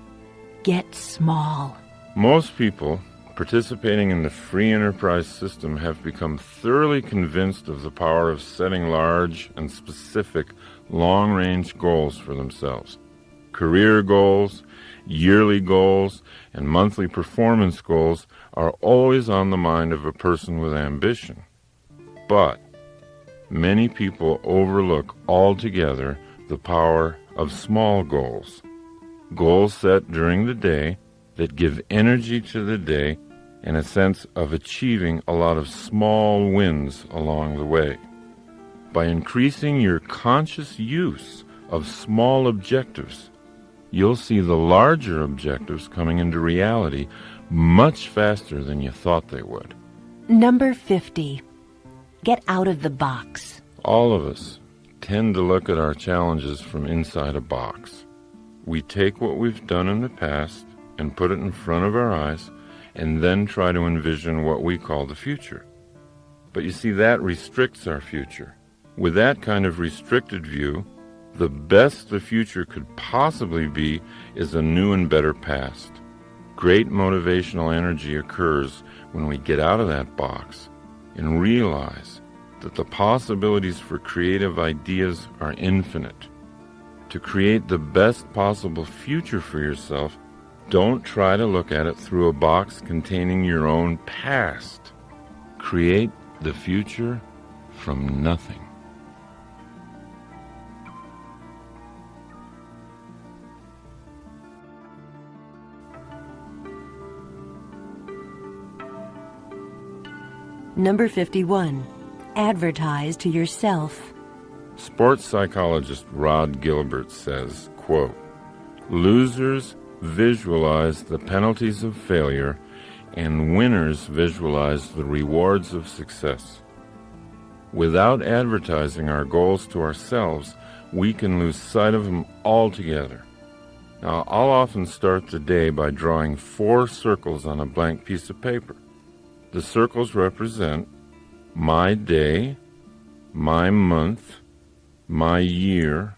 Speaker 2: Get small.
Speaker 1: Most people participating in the free enterprise system have become thoroughly convinced of the power of setting large and specific long-range goals for themselves. Career goals, yearly goals, and monthly performance goals are always on the mind of a person with ambition. But many people overlook altogether the power of small goals. Goals set during the day that give energy to the day and a sense of achieving a lot of small wins along the way. By increasing your conscious use of small objectives, you'll see the larger objectives coming into reality much faster than you thought they would.
Speaker 2: Number 50. Get out of the box.
Speaker 1: All of us tend to look at our challenges from inside a box. We take what we've done in the past and put it in front of our eyes and then try to envision what we call the future. But you see, that restricts our future. With that kind of restricted view, the best the future could possibly be is a new and better past. Great motivational energy occurs when we get out of that box and realize that the possibilities for creative ideas are infinite. To create the best possible future for yourself, don't try to look at it through a box containing your own past. Create the future from nothing.
Speaker 2: Number 51. Advertise to yourself.
Speaker 1: Sports psychologist Rod Gilbert says, quote, "Losers visualize the penalties of failure, and winners visualize the rewards of success. Without advertising our goals to ourselves, we can lose sight of them altogether. Now, I'll often start the day by drawing 4 circles on a blank piece of paper. The circles represent my day, my month, my year,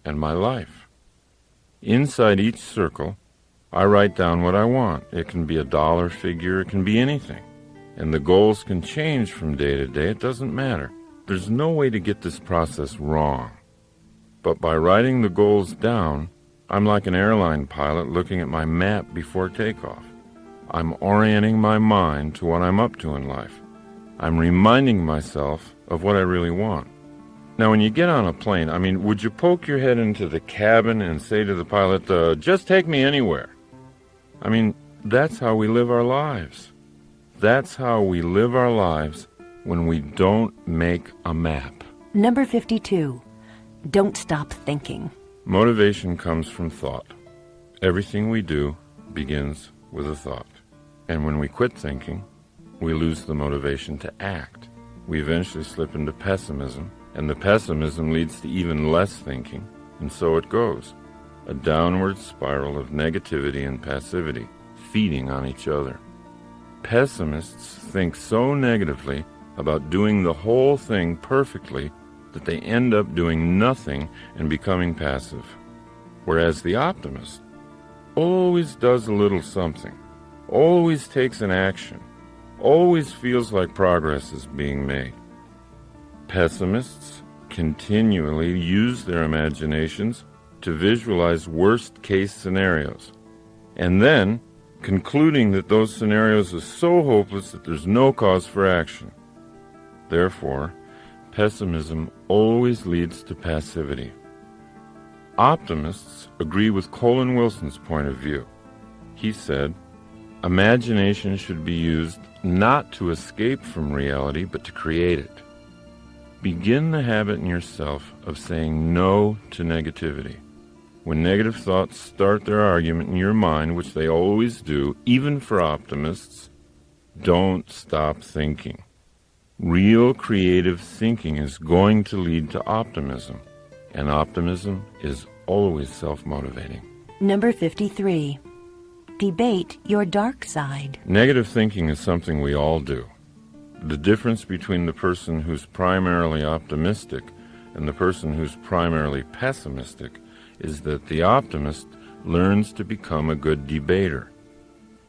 Speaker 1: and my life. Inside each circle, I write down what I want. It can be a dollar figure, it can be anything. And the goals can change from day to day. It doesn't matter. There's no way to get this process wrong. But by writing the goals down, I'm like an airline pilot looking at my map before takeoff. I'm orienting my mind to what I'm up to in life. I'm reminding myself of what I really want. Now, when you get on a plane, would you poke your head into the cabin and say to the pilot, just take me anywhere? That's how we live our lives. That's how we live our lives when we don't make a map.
Speaker 2: Number 52. Don't stop thinking.
Speaker 1: Motivation comes from thought. Everything we do begins with a thought. And when we quit thinking, we lose the motivation to act. We eventually slip into pessimism, and the pessimism leads to even less thinking, and so it goes. A downward spiral of negativity and passivity, feeding on each other. Pessimists think so negatively about doing the whole thing perfectly that they end up doing nothing and becoming passive. Whereas the optimist always does a little something, always takes an action, always feels like progress is being made. Pessimists continually use their imaginations to visualize worst-case scenarios, and then concluding that those scenarios are so hopeless that there's no cause for action. Therefore, pessimism always leads to passivity. Optimists agree with Colin Wilson's point of view. He said, imagination should be used not to escape from reality, but to create it. Begin the habit in yourself of saying no to negativity. When negative thoughts start their argument in your mind, which they always do, even for optimists, don't stop thinking. Real creative thinking is going to lead to optimism, and optimism is always self-motivating.
Speaker 2: Number 53. Debate your dark side.
Speaker 1: Negative thinking is something we all do. The difference between the person who's primarily optimistic and the person who's primarily pessimistic is that the optimist learns to become a good debater.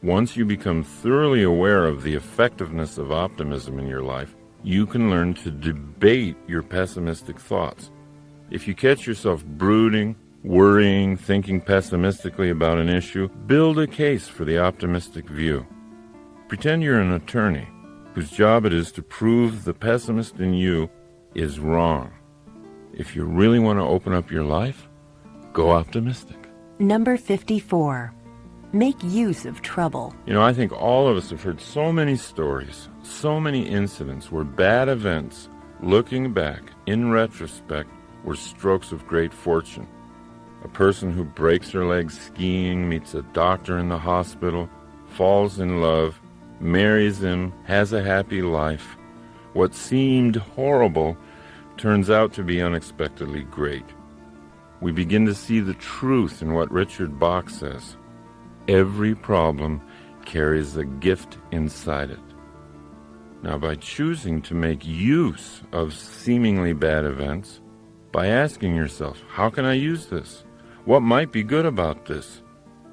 Speaker 1: Once you become thoroughly aware of the effectiveness of optimism in your life, you can learn to debate your pessimistic thoughts. If you catch yourself brooding, worrying, thinking pessimistically about an issue, build a case for the optimistic view. Pretend you're an attorney whose job it is to prove the pessimist in you is wrong. If you really want to open up your life, go optimistic.
Speaker 2: Number 54. Make use of trouble.
Speaker 1: I think all of us have heard so many stories, so many incidents where bad events, looking back, in retrospect, were strokes of great fortune. A person who breaks her leg skiing, meets a doctor in the hospital, falls in love, marries him, has a happy life. What seemed horrible turns out to be unexpectedly great. We begin to see the truth in what Richard Bach says. Every problem carries a gift inside it. Now, by choosing to make use of seemingly bad events, by asking yourself, how can I use this? What might be good about this?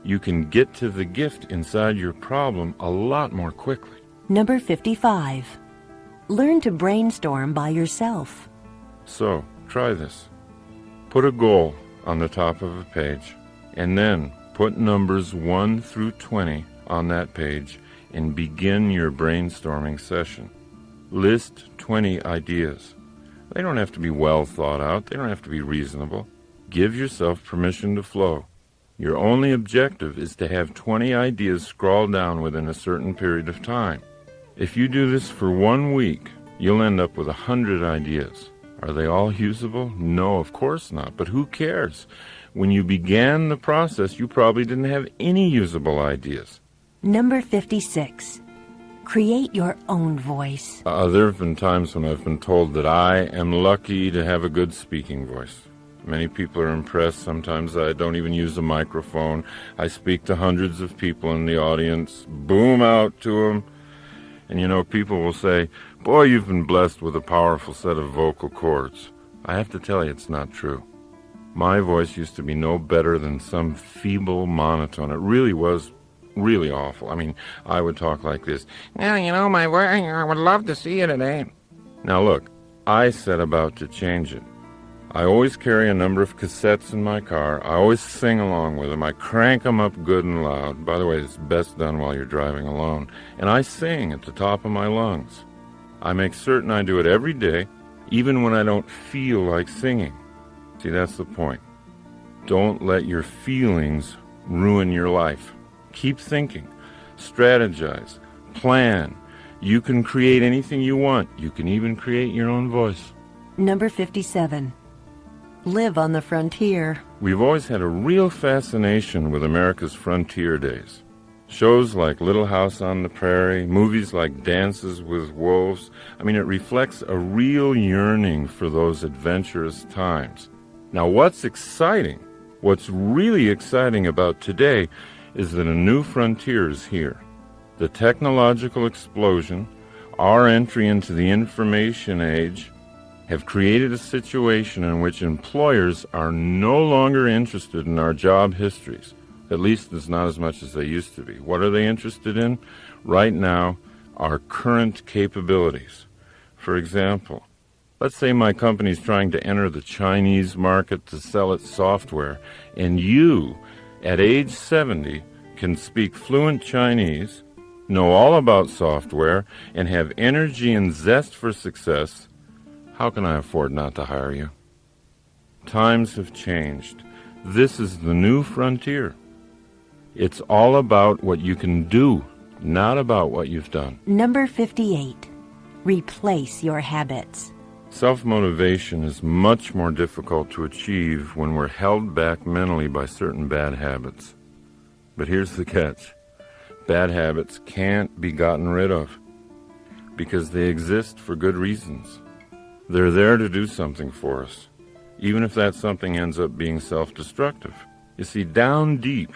Speaker 1: You can get to the gift inside your problem a lot more quickly.
Speaker 2: Number 55. Learn to brainstorm by yourself.
Speaker 1: So, try this. Put a goal on the top of a page, and then put numbers 1 through 20 on that page and begin your brainstorming session. List 20 ideas. They don't have to be well thought out. They don't have to be reasonable. Give yourself permission to flow. Your only objective is to have 20 ideas scrawled down within a certain period of time. If you do this for 1 week, you'll end up with 100 ideas. Are they all usable? No, of course not, but who cares? When you began the process, you probably didn't have any usable ideas.
Speaker 2: Number 56. Create your own voice.
Speaker 1: There have been times when I've been told that I am lucky to have a good speaking voice. Many people are impressed. Sometimes I don't even use a microphone. I speak to hundreds of people in the audience, boom out to them. And people will say, boy, you've been blessed with a powerful set of vocal cords. I have to tell you, it's not true. My voice used to be no better than some feeble monotone. It really was really awful. I would talk like this. Well, my voice, I would love to see you today. Now look, I set about to change it. I always carry a number of cassettes in my car. I always sing along with them. I crank them up good and loud. By the way, it's best done while you're driving alone. And I sing at the top of my lungs. I make certain I do it every day, even when I don't feel like singing. See, that's the point. Don't let your feelings ruin your life. Keep thinking, strategize, plan. You can create anything you want. You can even create your own voice.
Speaker 2: Number 57. Live on the frontier.
Speaker 1: We've always had a real fascination with America's frontier days. Shows like Little House on the Prairie, movies like Dances with Wolves. It reflects a real yearning for those adventurous times. Now, what's really exciting about today is that a new frontier is here. The technological explosion, our entry into the information age, have created a situation in which employers are no longer interested in our job histories. At least it's not as much as they used to be. What are they interested in? Right now, our current capabilities. For example, let's say my company's trying to enter the Chinese market to sell its software, and you, at age 70, can speak fluent Chinese, know all about software, and have energy and zest for success. How can I afford not to hire you? Times have changed. This is the new frontier. It's all about what you can do, not about what you've done.
Speaker 2: Number 58. Replace your habits.
Speaker 1: Self-motivation is much more difficult to achieve when we're held back mentally by certain bad habits. But here's the catch. Bad habits can't be gotten rid of because they exist for good reasons. They're there to do something for us, even if that something ends up being self-destructive. You see, down deep,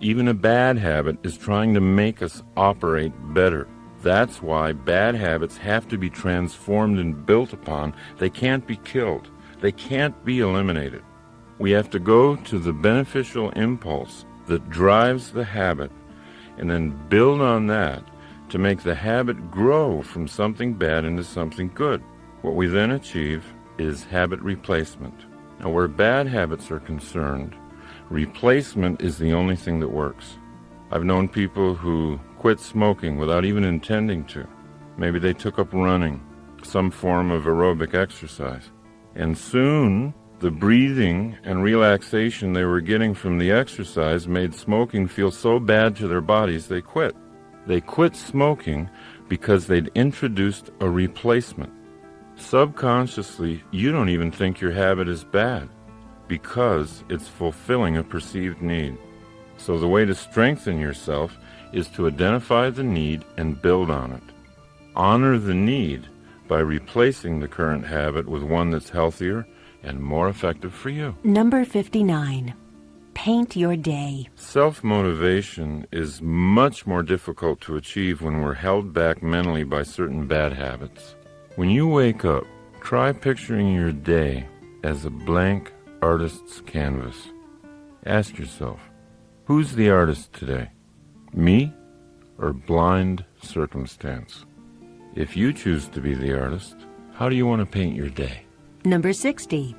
Speaker 1: even a bad habit is trying to make us operate better. That's why bad habits have to be transformed and built upon. They can't be killed. They can't be eliminated. We have to go to the beneficial impulse that drives the habit and then build on that to make the habit grow from something bad into something good. What we then achieve is habit replacement. Now, where bad habits are concerned, replacement is the only thing that works. I've known people who quit smoking without even intending to. Maybe they took up running, some form of aerobic exercise. And soon, the breathing and relaxation they were getting from the exercise made smoking feel so bad to their bodies they quit. They quit smoking because they'd introduced a replacement. Subconsciously, you don't even think your habit is bad because it's fulfilling a perceived need. So the way to strengthen yourself is to identify the need and build on it. Honor the need by replacing the current habit with one that's healthier and more effective for you.
Speaker 2: Number 59. Paint your day.
Speaker 1: Self-motivation is much more difficult to achieve when we're held back mentally by certain bad habits. When you wake up, try picturing your day as a blank artist's canvas. Ask yourself, who's the artist today? Me or blind circumstance? If you choose to be the artist, how do you want to paint your day?
Speaker 2: Number 60.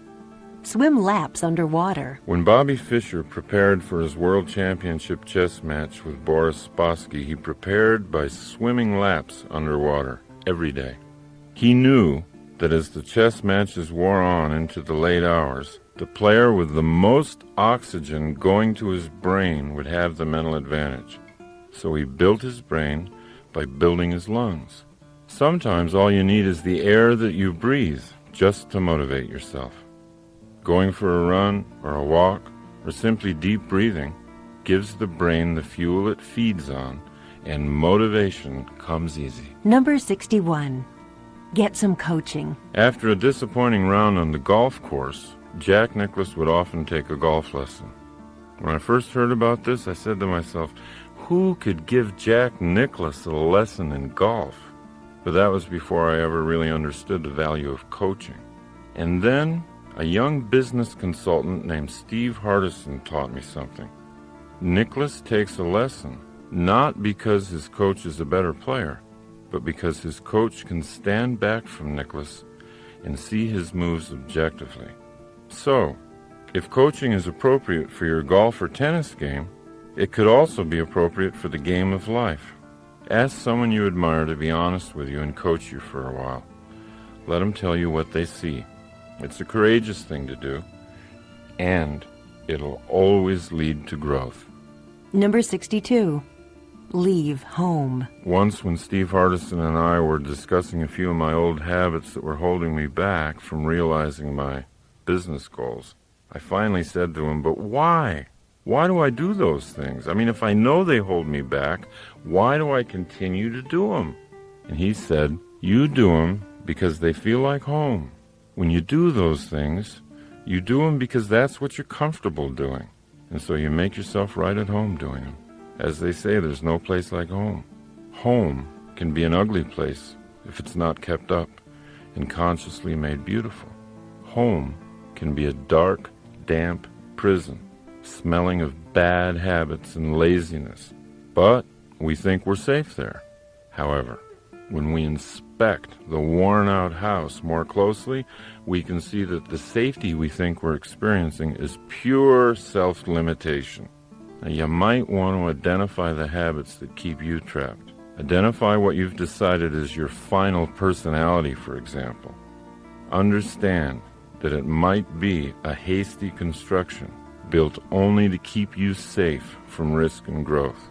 Speaker 2: Swim laps underwater.
Speaker 1: When Bobby Fischer prepared for his World Championship chess match with Boris Spassky, he prepared by swimming laps underwater every day. He knew that as the chess matches wore on into the late hours, the player with the most oxygen going to his brain would have the mental advantage. So he built his brain by building his lungs. Sometimes all you need is the air that you breathe just to motivate yourself. Going for a run or a walk or simply deep breathing gives the brain the fuel it feeds on, and motivation comes easy.
Speaker 2: Number 61. Get some coaching.
Speaker 1: After a disappointing round on the golf course, Jack Nicklaus would often take a golf lesson. When I first heard about this, I said to myself, who could give Jack Nicklaus a lesson in golf? But that was before I ever really understood the value of coaching. And then a young business consultant named Steve Hardison taught me something. Nicklaus takes a lesson, not because his coach is a better player, but because his coach can stand back from Nicklaus and see his moves objectively. So, if coaching is appropriate for your golf or tennis game, it could also be appropriate for the game of life. Ask someone you admire to be honest with you and coach you for a while. Let them tell you what they see. It's a courageous thing to do, and it'll always lead to growth.
Speaker 2: Number 62. Leave home.
Speaker 1: Once when Steve Hardison and I were discussing a few of my old habits that were holding me back from realizing my business goals, I finally said to him, but why? Why do I do those things? I mean, if I know they hold me back, why do I continue to do them? And he said, you do them because they feel like home. When you do those things, you do them because that's what you're comfortable doing. And so you make yourself right at home doing them. As they say, there's no place like home. Home can be an ugly place if it's not kept up and consciously made beautiful. Home can be a dark, damp prison, smelling of bad habits and laziness. But we think we're safe there. However, when we inspect the worn-out house more closely, we can see that the safety we think we're experiencing is pure self-limitation. Now, you might want to identify the habits that keep you trapped. Identify what you've decided is your final personality, for example. Understand that it might be a hasty construction built only to keep you safe from risk and growth.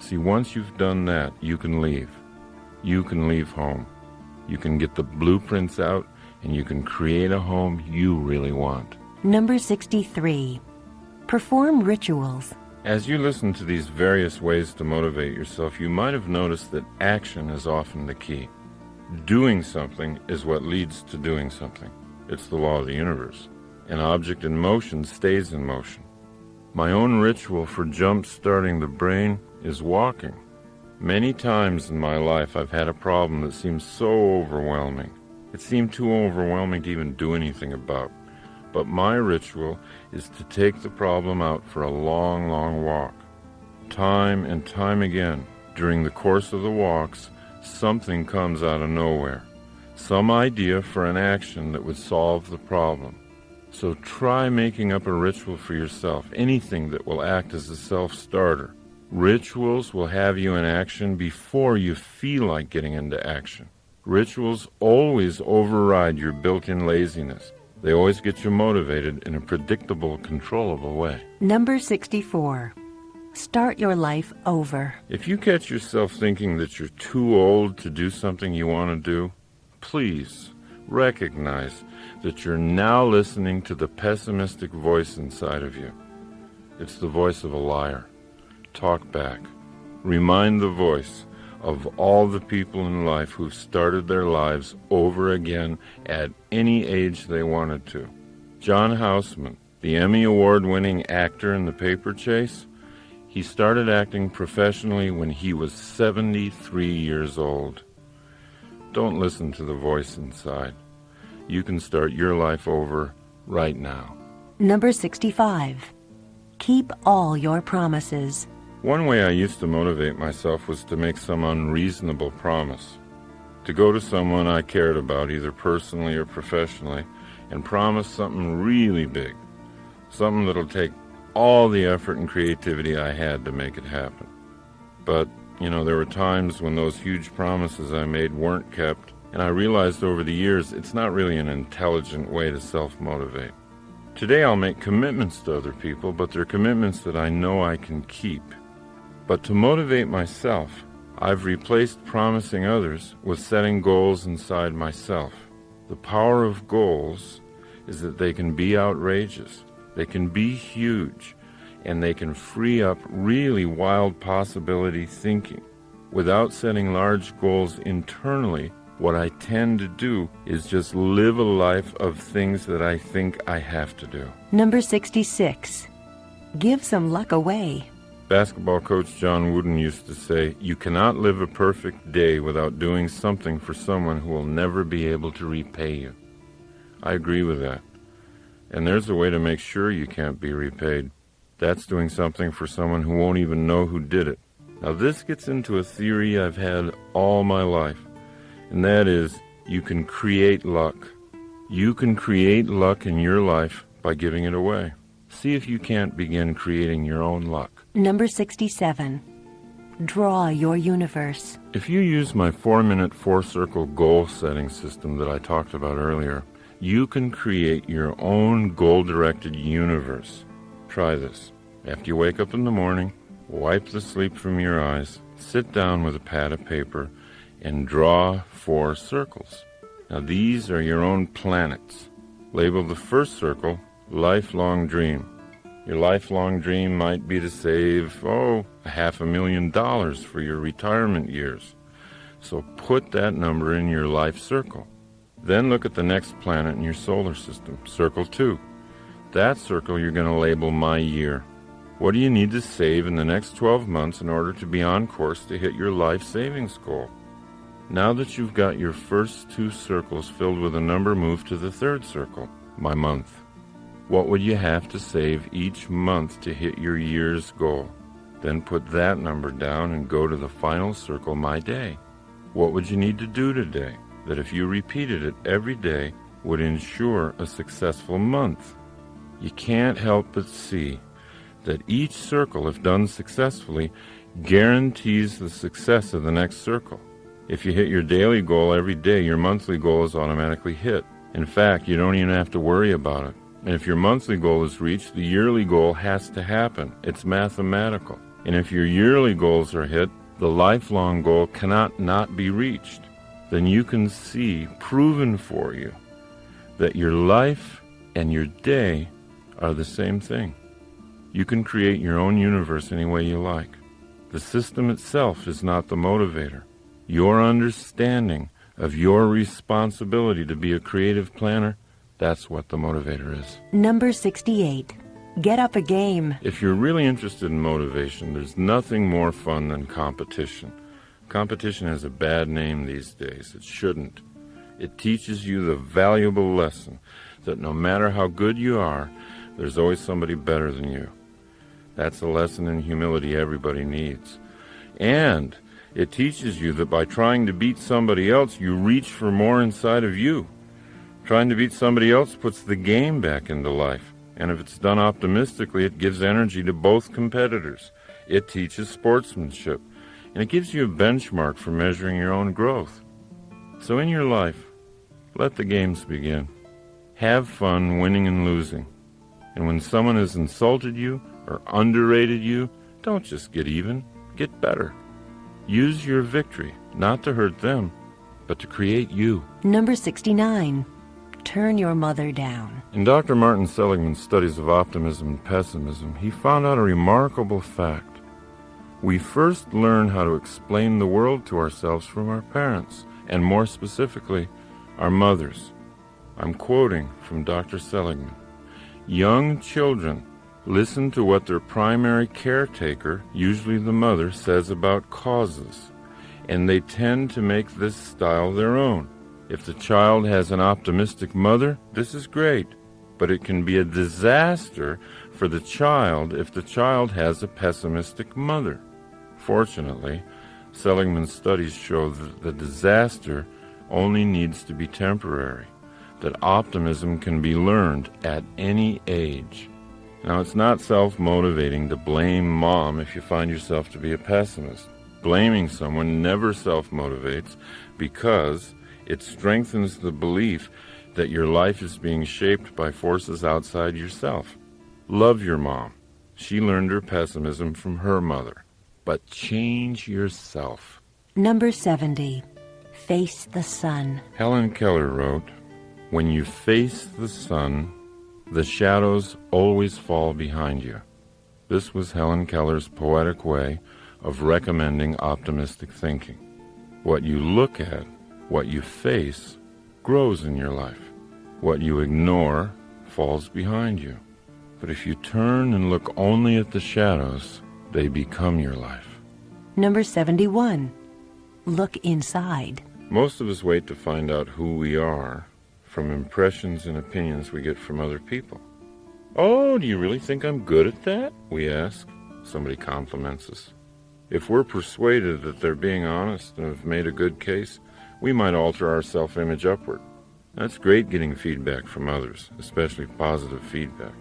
Speaker 1: See, once you've done that, you can leave. You can leave home. You can get the blueprints out, and you can create a home you really want.
Speaker 2: Number 63. Perform rituals.
Speaker 1: As you listen to these various ways to motivate yourself, you might have noticed that action is often the key. Doing something is what leads to doing something. It's the law of the universe. An object in motion stays in motion. My own ritual for jump-starting the brain is walking. Many times in my life I've had a problem that seemed so overwhelming. It seemed too overwhelming to even do anything about. But my ritual is to take the problem out for a long, long walk. Time and time again, during the course of the walks, something comes out of nowhere. Some idea for an action that would solve the problem. So try making up a ritual for yourself, anything that will act as a self-starter. Rituals will have you in action before you feel like getting into action. Rituals always override your built-in laziness. They always get you motivated in a predictable, controllable way.
Speaker 2: Number 64. Start your life over.
Speaker 1: If you catch yourself thinking that you're too old to do something you want to do, please recognize that you're now listening to the pessimistic voice inside of you. It's the voice of a liar. Talk back. Remind the voice of all the people in life who've started their lives over again at any age they wanted to. John Houseman, the Emmy Award-winning actor in The Paper Chase, he started acting professionally when he was 73 years old. Don't listen to the voice inside. You can start your life over right now.
Speaker 2: Number 65. Keep all your promises.
Speaker 1: One way I used to motivate myself was to make some unreasonable promise. To go to someone I cared about, either personally or professionally, and promise something really big. Something that'll take all the effort and creativity I had to make it happen. But, there were times when those huge promises I made weren't kept, and I realized over the years it's not really an intelligent way to self-motivate. Today I'll make commitments to other people, but they're commitments that I know I can keep. But to motivate myself, I've replaced promising others with setting goals inside myself. The power of goals is that they can be outrageous, they can be huge, and they can free up really wild possibility thinking. Without setting large goals internally, what I tend to do is just live a life of things that I think I have to do.
Speaker 2: Number 66. Give some luck away.
Speaker 1: Basketball coach John Wooden used to say, "You cannot live a perfect day without doing something for someone who will never be able to repay you." I agree with that. And there's a way to make sure you can't be repaid. That's doing something for someone who won't even know who did it. Now this gets into a theory I've had all my life, and that is you can create luck. You can create luck in your life by giving it away. See if you can't begin creating your own luck.
Speaker 2: Number 67. Draw your universe.
Speaker 1: If you use my 4-minute 4-circle goal-setting system that I talked about earlier, you can create your own goal-directed universe. Try this. After you wake up in the morning, wipe the sleep from your eyes, sit down with a pad of paper, and draw 4 circles. Now these are your own planets. Label the first circle, lifelong dream. Your lifelong dream might be to save, $500,000 for your retirement years. So put that number in your life circle. Then look at the next planet in your solar system, circle 2. That circle you're going to label my year. What do you need to save in the next 12 months in order to be on course to hit your life savings goal? Now that you've got your first 2 circles filled with a number, move to the third circle, my month. What would you have to save each month to hit your year's goal? Then put that number down and go to the final circle, my day. What would you need to do today that if you repeated it every day would ensure a successful month? You can't help but see that each circle, if done successfully, guarantees the success of the next circle. If you hit your daily goal every day, your monthly goal is automatically hit. In fact, you don't even have to worry about it. And if your monthly goal is reached, the yearly goal has to happen. It's mathematical. And if your yearly goals are hit, the lifelong goal cannot not be reached. Then you can see, proven for you, that your life and your day are the same thing. You can create your own universe any way you like. The system itself is not the motivator. Your understanding of your responsibility to be a creative planner, that's what the motivator is.
Speaker 2: Number 68. Get up a game.
Speaker 1: If you're really interested in motivation, there's nothing more fun than competition. Competition has a bad name these days. It shouldn't. It teaches you the valuable lesson that no matter how good you are, there's always somebody better than you. That's a lesson in humility everybody needs. And it teaches you that by trying to beat somebody else, you reach for more inside of you. Trying to beat somebody else puts the game back into life, and if it's done optimistically, it gives energy to both competitors. It teaches sportsmanship, and it gives you a benchmark for measuring your own growth. So in your life, let the games begin. Have fun winning and losing. And when someone has insulted you or underrated you, don't just get even, get better. Use your victory, not to hurt them, but to create you.
Speaker 2: Number 69. Turn your mother down.
Speaker 1: In Dr. Martin Seligman's studies of optimism and pessimism, he found out a remarkable fact. We first learn how to explain the world to ourselves from our parents, and more specifically, our mothers. I'm quoting from Dr. Seligman. Young children listen to what their primary caretaker, usually the mother, says about causes, and they tend to make this style their own. If the child has an optimistic mother, this is great, but it can be a disaster for the child if the child has a pessimistic mother. Fortunately, Seligman's studies show that the disaster only needs to be temporary, that optimism can be learned at any age. Now, it's not self-motivating to blame mom if you find yourself to be a pessimist. Blaming someone never self-motivates because it strengthens the belief that your life is being shaped by forces outside yourself. Love your mom. She learned her pessimism from her mother. But change yourself.
Speaker 2: Number 70. Face the sun.
Speaker 1: Helen Keller wrote, "When you face the sun, the shadows always fall behind you." This was Helen Keller's poetic way of recommending optimistic thinking. What you look at, what you face, grows in your life. What you ignore falls behind you. But if you turn and look only at the shadows, they become your life.
Speaker 2: Number 71. Look inside.
Speaker 1: Most of us wait to find out who we are from impressions and opinions we get from other people. "Oh, do you really think I'm good at that?" we ask. Somebody compliments us. If we're persuaded that they're being honest and have made a good case, we might alter our self-image upward. That's great getting feedback from others, especially positive feedback.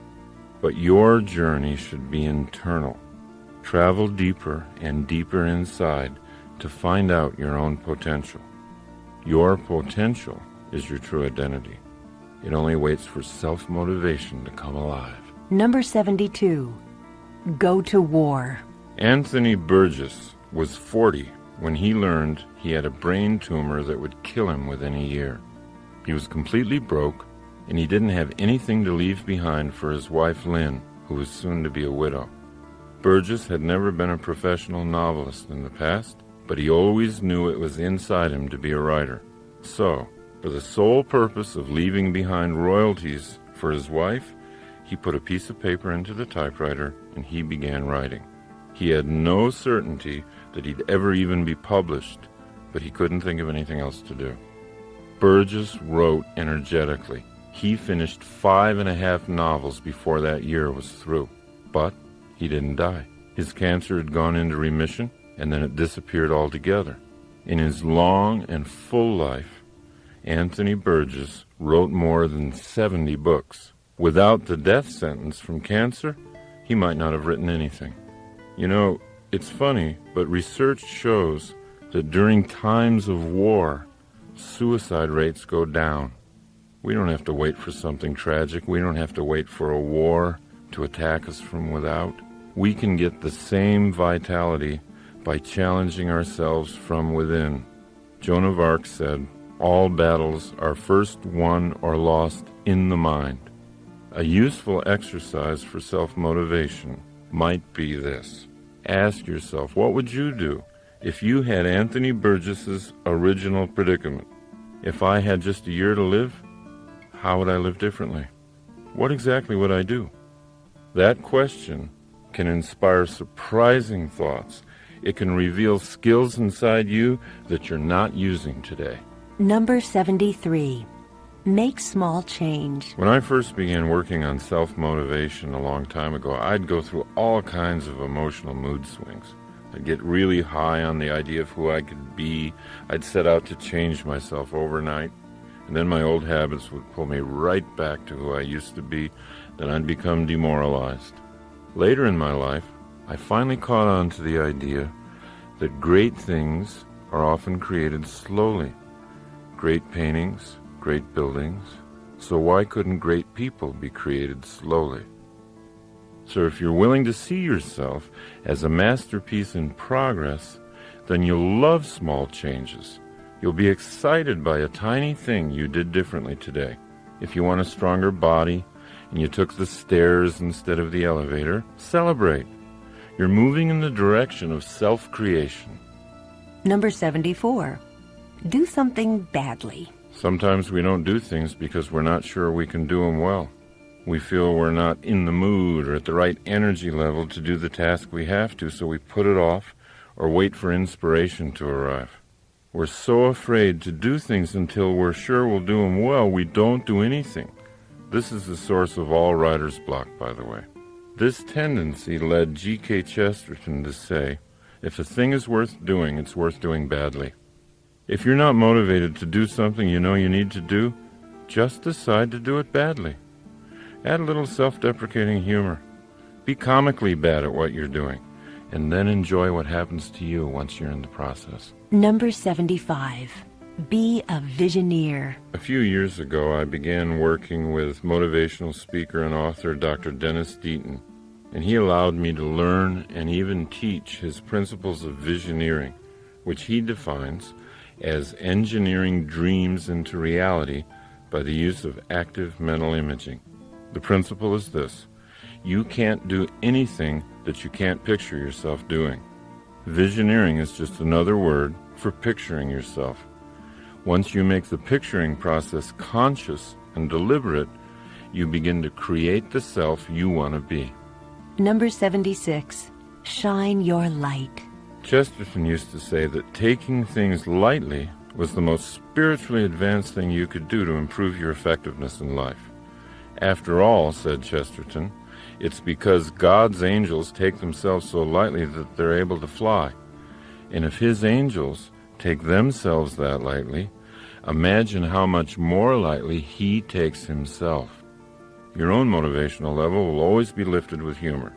Speaker 1: But your journey should be internal. Travel deeper and deeper inside to find out your own potential. Your potential is your true identity. It only waits for self-motivation to come alive.
Speaker 2: Number 72. Go to war.
Speaker 1: Anthony Burgess was 40 when he learned he had a brain tumor that would kill him within a year. He was completely broke, and he didn't have anything to leave behind for his wife Lynn, who was soon to be a widow. Burgess had never been a professional novelist in the past, but he always knew it was inside him to be a writer. So, for the sole purpose of leaving behind royalties for his wife, he put a piece of paper into the typewriter and he began writing. He had no certainty that he'd ever even be published, but he couldn't think of anything else to do. Burgess wrote energetically. He finished 5.5 novels before that year was through, but he didn't die. His cancer had gone into remission, and then it disappeared altogether. In his long and full life, Anthony Burgess wrote more than 70 books. Without the death sentence from cancer, he might not have written anything. You know, it's funny, but research shows that during times of war, suicide rates go down. We don't have to wait for something tragic. We don't have to wait for a war to attack us from without. We can get the same vitality by challenging ourselves from within. Joan of Arc said, "All battles are first won or lost in the mind." A useful exercise for self-motivation might be this. Ask yourself, what would you do if you had Anthony Burgess's original predicament? If I had just a year to live, how would I live differently? What exactly would I do? That question can inspire surprising thoughts. It can reveal skills inside you that you're not using today.
Speaker 2: Number 73. Make small change.
Speaker 1: When I first began working on self-motivation a long time ago, I'd go through all kinds of emotional mood swings. I'd get really high on the idea of who I could be. I'd set out to change myself overnight. and then my old habits would pull me right back to who I used to be, then I'd become demoralized. Later in my life, I finally caught on to the idea that great things are often created slowly. Great paintings, great buildings. So why couldn't great people be created slowly? So if you're willing to see yourself as a masterpiece in progress, then you'll love small changes. You'll be excited by a tiny thing you did differently today. If you want a stronger body and you took the stairs instead of the elevator, celebrate. You're moving in the direction of self-creation.
Speaker 2: Number 74. Do something badly.
Speaker 1: Sometimes we don't do things because we're not sure we can do them well. We feel we're not in the mood or at the right energy level to do the task we have to, so we put it off or wait for inspiration to arrive. We're so afraid to do things until we're sure we'll do them well, we don't do anything. This is the source of all writer's block, by the way. This tendency led G.K. Chesterton to say, if a thing is worth doing, it's worth doing badly. If you're not motivated to do something you know you need to do, just decide to do it badly. Add a little self-deprecating humor. Be comically bad at what you're doing, and then enjoy what happens to you once you're in the process.
Speaker 2: Number 75. Be a visioneer.
Speaker 1: A few years ago, I began working with motivational speaker and author Dr. Dennis Deaton, and he allowed me to learn and even teach his principles of visioneering, which he defines as engineering dreams into reality by the use of active mental imaging. The principle is this: you can't do anything that you can't picture yourself doing. Visioneering is just another word for picturing yourself. Once you make the picturing process conscious and deliberate, you begin to create the self you want to be.
Speaker 2: Number 76. Shine your light.
Speaker 1: Chesterton used to say that taking things lightly was the most spiritually advanced thing you could do to improve your effectiveness in life. After all, said Chesterton, it's because God's angels take themselves so lightly that they're able to fly. And if his angels take themselves that lightly, imagine how much more lightly he takes himself. Your own motivational level will always be lifted with humor.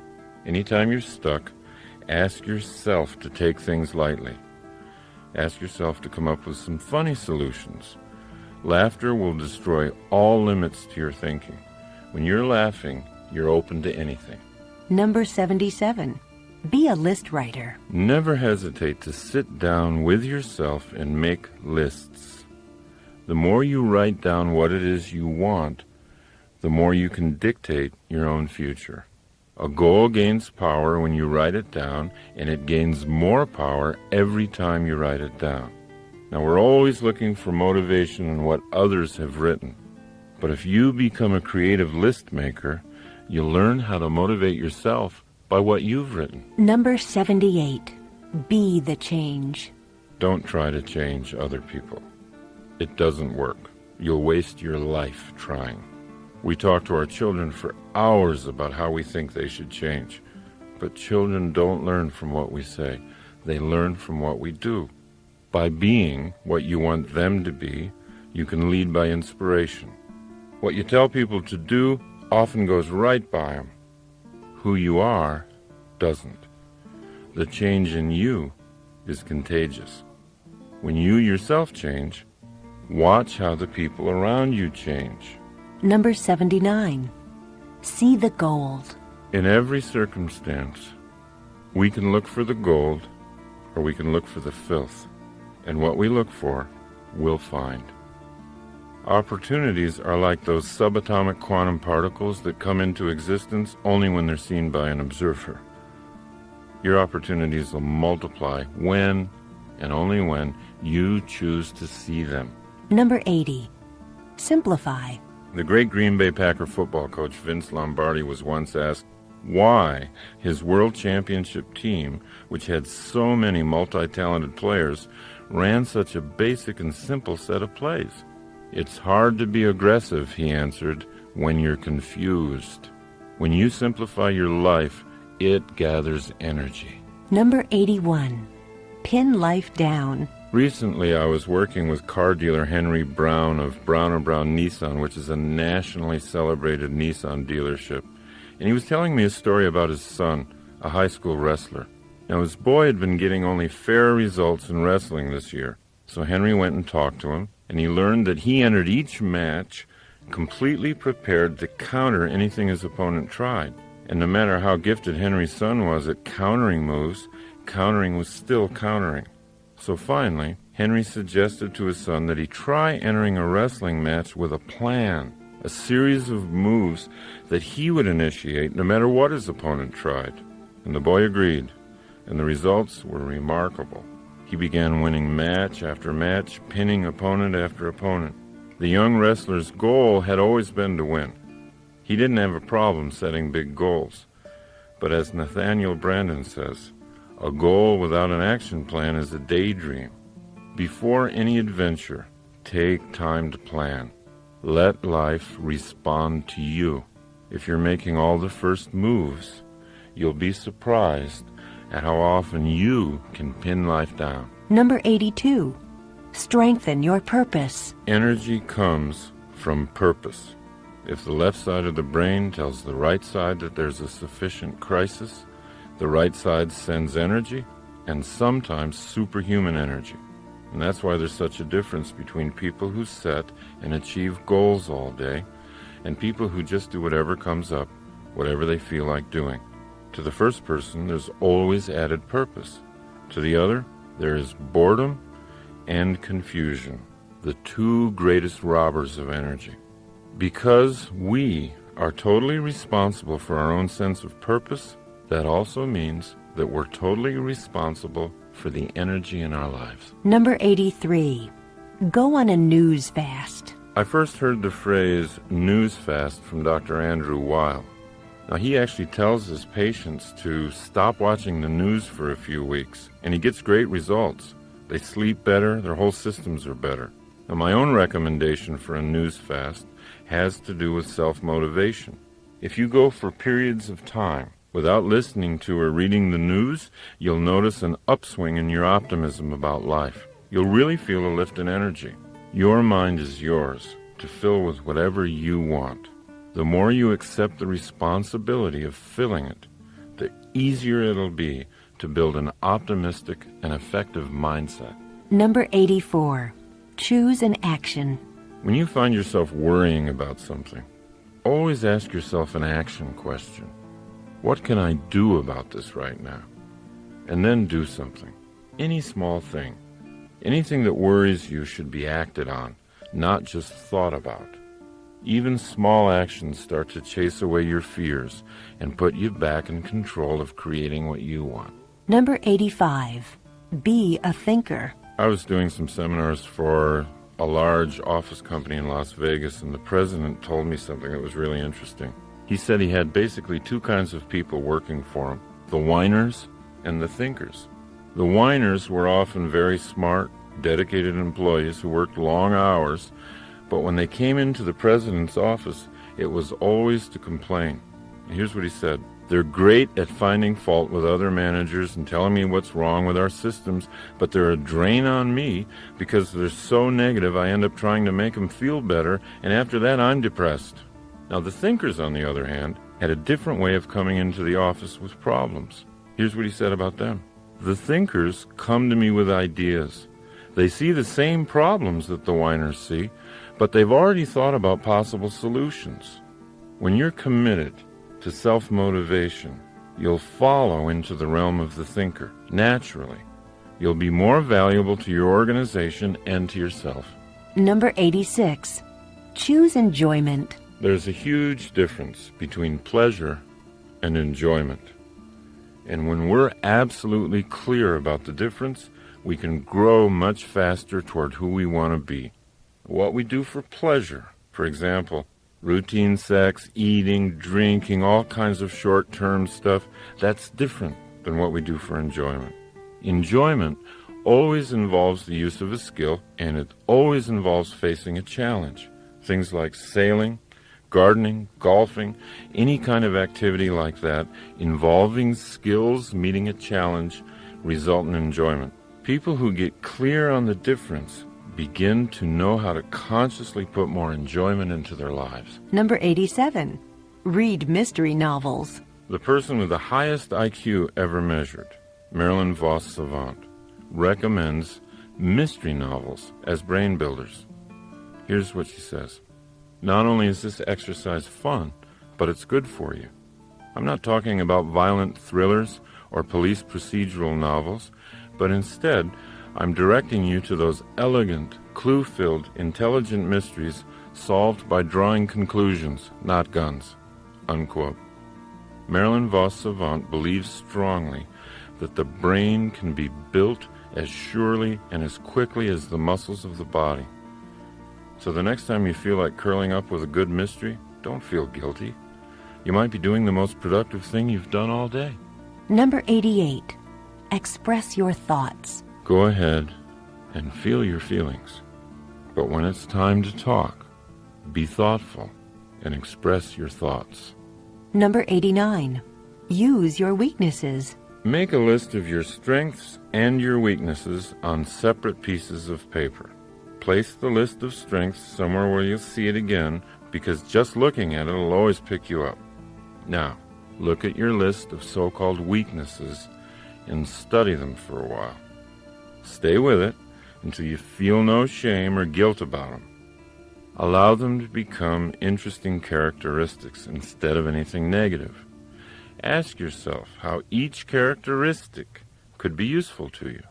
Speaker 1: Anytime you're stuck, ask yourself to take things lightly. Ask yourself to come up with some funny solutions. Laughter will destroy all limits to your thinking. When you're laughing, you're open to anything.
Speaker 2: Number 77. Be a list writer.
Speaker 1: Never hesitate to sit down with yourself and make lists. The more you write down what it is you want, the more you can dictate your own future. A goal gains power when you write it down, and it gains more power every time you write it down. Now, we're always looking for motivation in what others have written. But if you become a creative list maker, you'll learn how to motivate yourself by what you've written.
Speaker 2: Number 78. Be the change.
Speaker 1: Don't try to change other people. It doesn't work. You'll waste your life trying. We talk to our children for hours about how we think they should change. But children don't learn from what we say. They learn from what we do. By being what you want them to be, you can lead by inspiration. What you tell people to do often goes right by them. Who you are doesn't. The change in you is contagious. When you yourself change, watch how the people around you change.
Speaker 2: Number 79. See the gold.
Speaker 1: In every circumstance, we can look for the gold or we can look for the filth. And what we look for, we'll find. Opportunities are like those subatomic quantum particles that come into existence only when they're seen by an observer. Your opportunities will multiply when, and only when, you choose to see them.
Speaker 2: Number 80. Simplify.
Speaker 1: The great Green Bay Packer football coach Vince Lombardi was once asked why his world championship team, which had so many multi-talented players, ran such a basic and simple set of plays. It's hard to be aggressive, he answered, when you're confused. When you simplify your life, it gathers energy.
Speaker 2: Number 81. Pin life down.
Speaker 1: Recently, I was working with car dealer Henry Brown of Brown & Brown Nissan, which is a nationally celebrated Nissan dealership, and he was telling me a story about his son, a high school wrestler. Now, his boy had been getting only fair results in wrestling this year, so Henry went and talked to him, and he learned that he entered each match completely prepared to counter anything his opponent tried. And no matter how gifted Henry's son was at countering moves, countering was still countering. So finally, Henry suggested to his son that he try entering a wrestling match with a plan, a series of moves that he would initiate no matter what his opponent tried. And the boy agreed, and the results were remarkable. He began winning match after match, pinning opponent after opponent. The young wrestler's goal had always been to win. He didn't have a problem setting big goals. But as Nathaniel Brandon says, a goal without an action plan is a daydream. Before any adventure, take time to plan. Let life respond to you. If you're making all the first moves, you'll be surprised at how often you can pin life down.
Speaker 2: Number 82. Strengthen your purpose.
Speaker 1: Energy comes from purpose. If the left side of the brain tells the right side that there's a sufficient crisis, the right side sends energy, and sometimes superhuman energy. And that's why there's such a difference between people who set and achieve goals all day and people who just do whatever comes up, whatever they feel like doing. To the first person, there's always added purpose. To the other, there is boredom and confusion, the two greatest robbers of energy. Because we are totally responsible for our own sense of purpose, that also means that we're totally responsible for the energy in our lives.
Speaker 2: Number 83. Go on a news fast.
Speaker 1: I first heard the phrase news fast from Dr. Andrew Weil. Now, he actually tells his patients to stop watching the news for a few weeks, and he gets great results. They sleep better, their whole systems are better. Now, my own recommendation for a news fast has to do with self-motivation. If you go for periods of time without listening to or reading the news, you'll notice an upswing in your optimism about life. You'll really feel a lift in energy. Your mind is yours to fill with whatever you want. The more you accept the responsibility of filling it, the easier it'll be to build an optimistic and effective mindset.
Speaker 2: Number 84. Choose an action.
Speaker 1: When you find yourself worrying about something, always ask yourself an action question. What can I do about this right now? And then do something. Any small thing. Anything that worries you should be acted on, not just thought about. Even small actions start to chase away your fears and put you back in control of creating what you want.
Speaker 2: Number 85. Be a thinker.
Speaker 1: I was doing some seminars for a large office company in Las Vegas, and the president told me something that was really interesting. He said he had basically two kinds of people working for him, the whiners and the thinkers. The whiners were often very smart, dedicated employees who worked long hours, but when they came into the president's office, it was always to complain. And here's what he said: they're great at finding fault with other managers and telling me what's wrong with our systems, but they're a drain on me because they're so negative I end up trying to make them feel better, and after that I'm depressed. Now, the thinkers, on the other hand, had a different way of coming into the office with problems. Here's what he said about them. The thinkers come to me with ideas. They see the same problems that the whiners see, but they've already thought about possible solutions. When you're committed to self-motivation, you'll follow into the realm of the thinker, naturally. You'll be more valuable to your organization and to yourself.
Speaker 2: Number 86. Choose enjoyment.
Speaker 1: There's a huge difference between pleasure and enjoyment. And when we're absolutely clear about the difference, we can grow much faster toward who we want to be. What we do for pleasure, for example, routine sex, eating, drinking, all kinds of short-term stuff, that's different than what we do for enjoyment. Enjoyment always involves the use of a skill, and it always involves facing a challenge. Things like sailing, gardening, golfing, any kind of activity like that involving skills meeting a challenge result in enjoyment. People who get clear on the difference begin to know how to consciously put more enjoyment into their lives.
Speaker 2: Number 87. Read mystery novels.
Speaker 1: The person with the highest IQ ever measured, Marilyn Vos Savant, recommends mystery novels as brain builders. Here's what she says. Not only is this exercise fun, but it's good for you. I'm not talking about violent thrillers or police procedural novels, but instead, I'm directing you to those elegant, clue-filled, intelligent mysteries solved by drawing conclusions, not guns." Unquote. Marilyn Vos Savant believes strongly that the brain can be built as surely and as quickly as the muscles of the body. So the next time you feel like curling up with a good mystery, don't feel guilty. You might be doing the most productive thing you've done all day.
Speaker 2: Number 88. Express your thoughts.
Speaker 1: Go ahead and feel your feelings. But when it's time to talk, be thoughtful and express your thoughts.
Speaker 2: Number 89. Use your weaknesses.
Speaker 1: Make a list of your strengths and your weaknesses on separate pieces of paper. Place the list of strengths somewhere where you'll see it again, because just looking at it will always pick you up. Now, look at your list of so-called weaknesses and study them for a while. Stay with it until you feel no shame or guilt about them. Allow them to become interesting characteristics instead of anything negative. Ask yourself how each characteristic could be useful to you.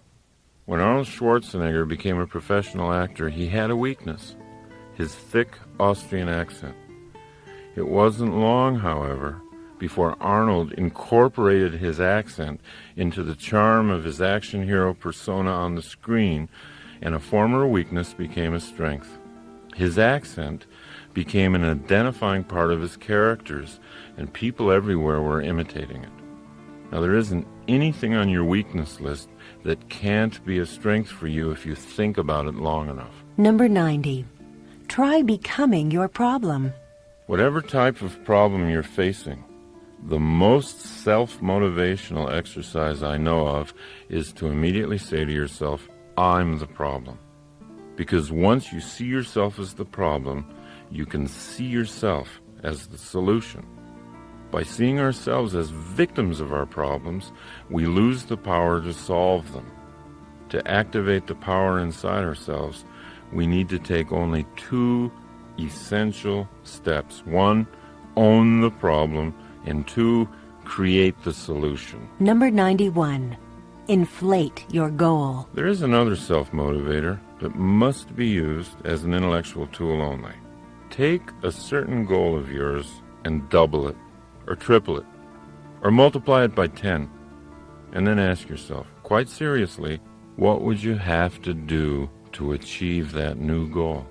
Speaker 1: When Arnold Schwarzenegger became a professional actor, he had a weakness: his thick Austrian accent. It wasn't long, however, before Arnold incorporated his accent into the charm of his action hero persona on the screen, and a former weakness became a strength. His accent became an identifying part of his characters, and people everywhere were imitating it. Now, there isn't anything on your weakness list that can't be a strength for you if you think about it long enough.
Speaker 2: Number 90. Try becoming your problem.
Speaker 1: Whatever type of problem you're facing, the most self-motivational exercise I know of is to immediately say to yourself, I'm the problem. Because once you see yourself as the problem, you can see yourself as the solution. By seeing ourselves as victims of our problems, we lose the power to solve them. To activate the power inside ourselves, we need to take only two essential steps. One, own the problem, and two, create the solution.
Speaker 2: Number 91. Inflate your goal.
Speaker 1: There is another self-motivator that must be used as an intellectual tool only. Take a certain goal of yours and double it, or triple it, or multiply it by 10, and then ask yourself, quite seriously, what would you have to do to achieve that new goal?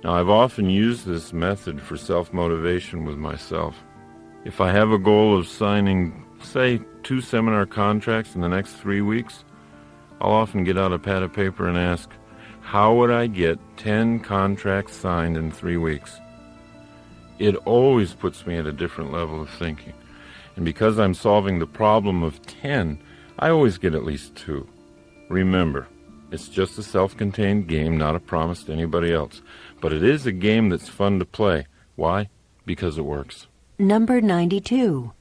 Speaker 1: Now, I've often used this method for self-motivation with myself. If I have a goal of signing, say, 2 seminar contracts in the next 3 weeks, I'll often get out a pad of paper and ask, how would I get 10 contracts signed in 3 weeks? It always puts me at a different level of thinking. And because I'm solving the problem of 10, I always get at least 2. Remember, it's just a self-contained game, not a promise to anybody else. But it is a game that's fun to play. Why? Because it works.
Speaker 2: Number 92.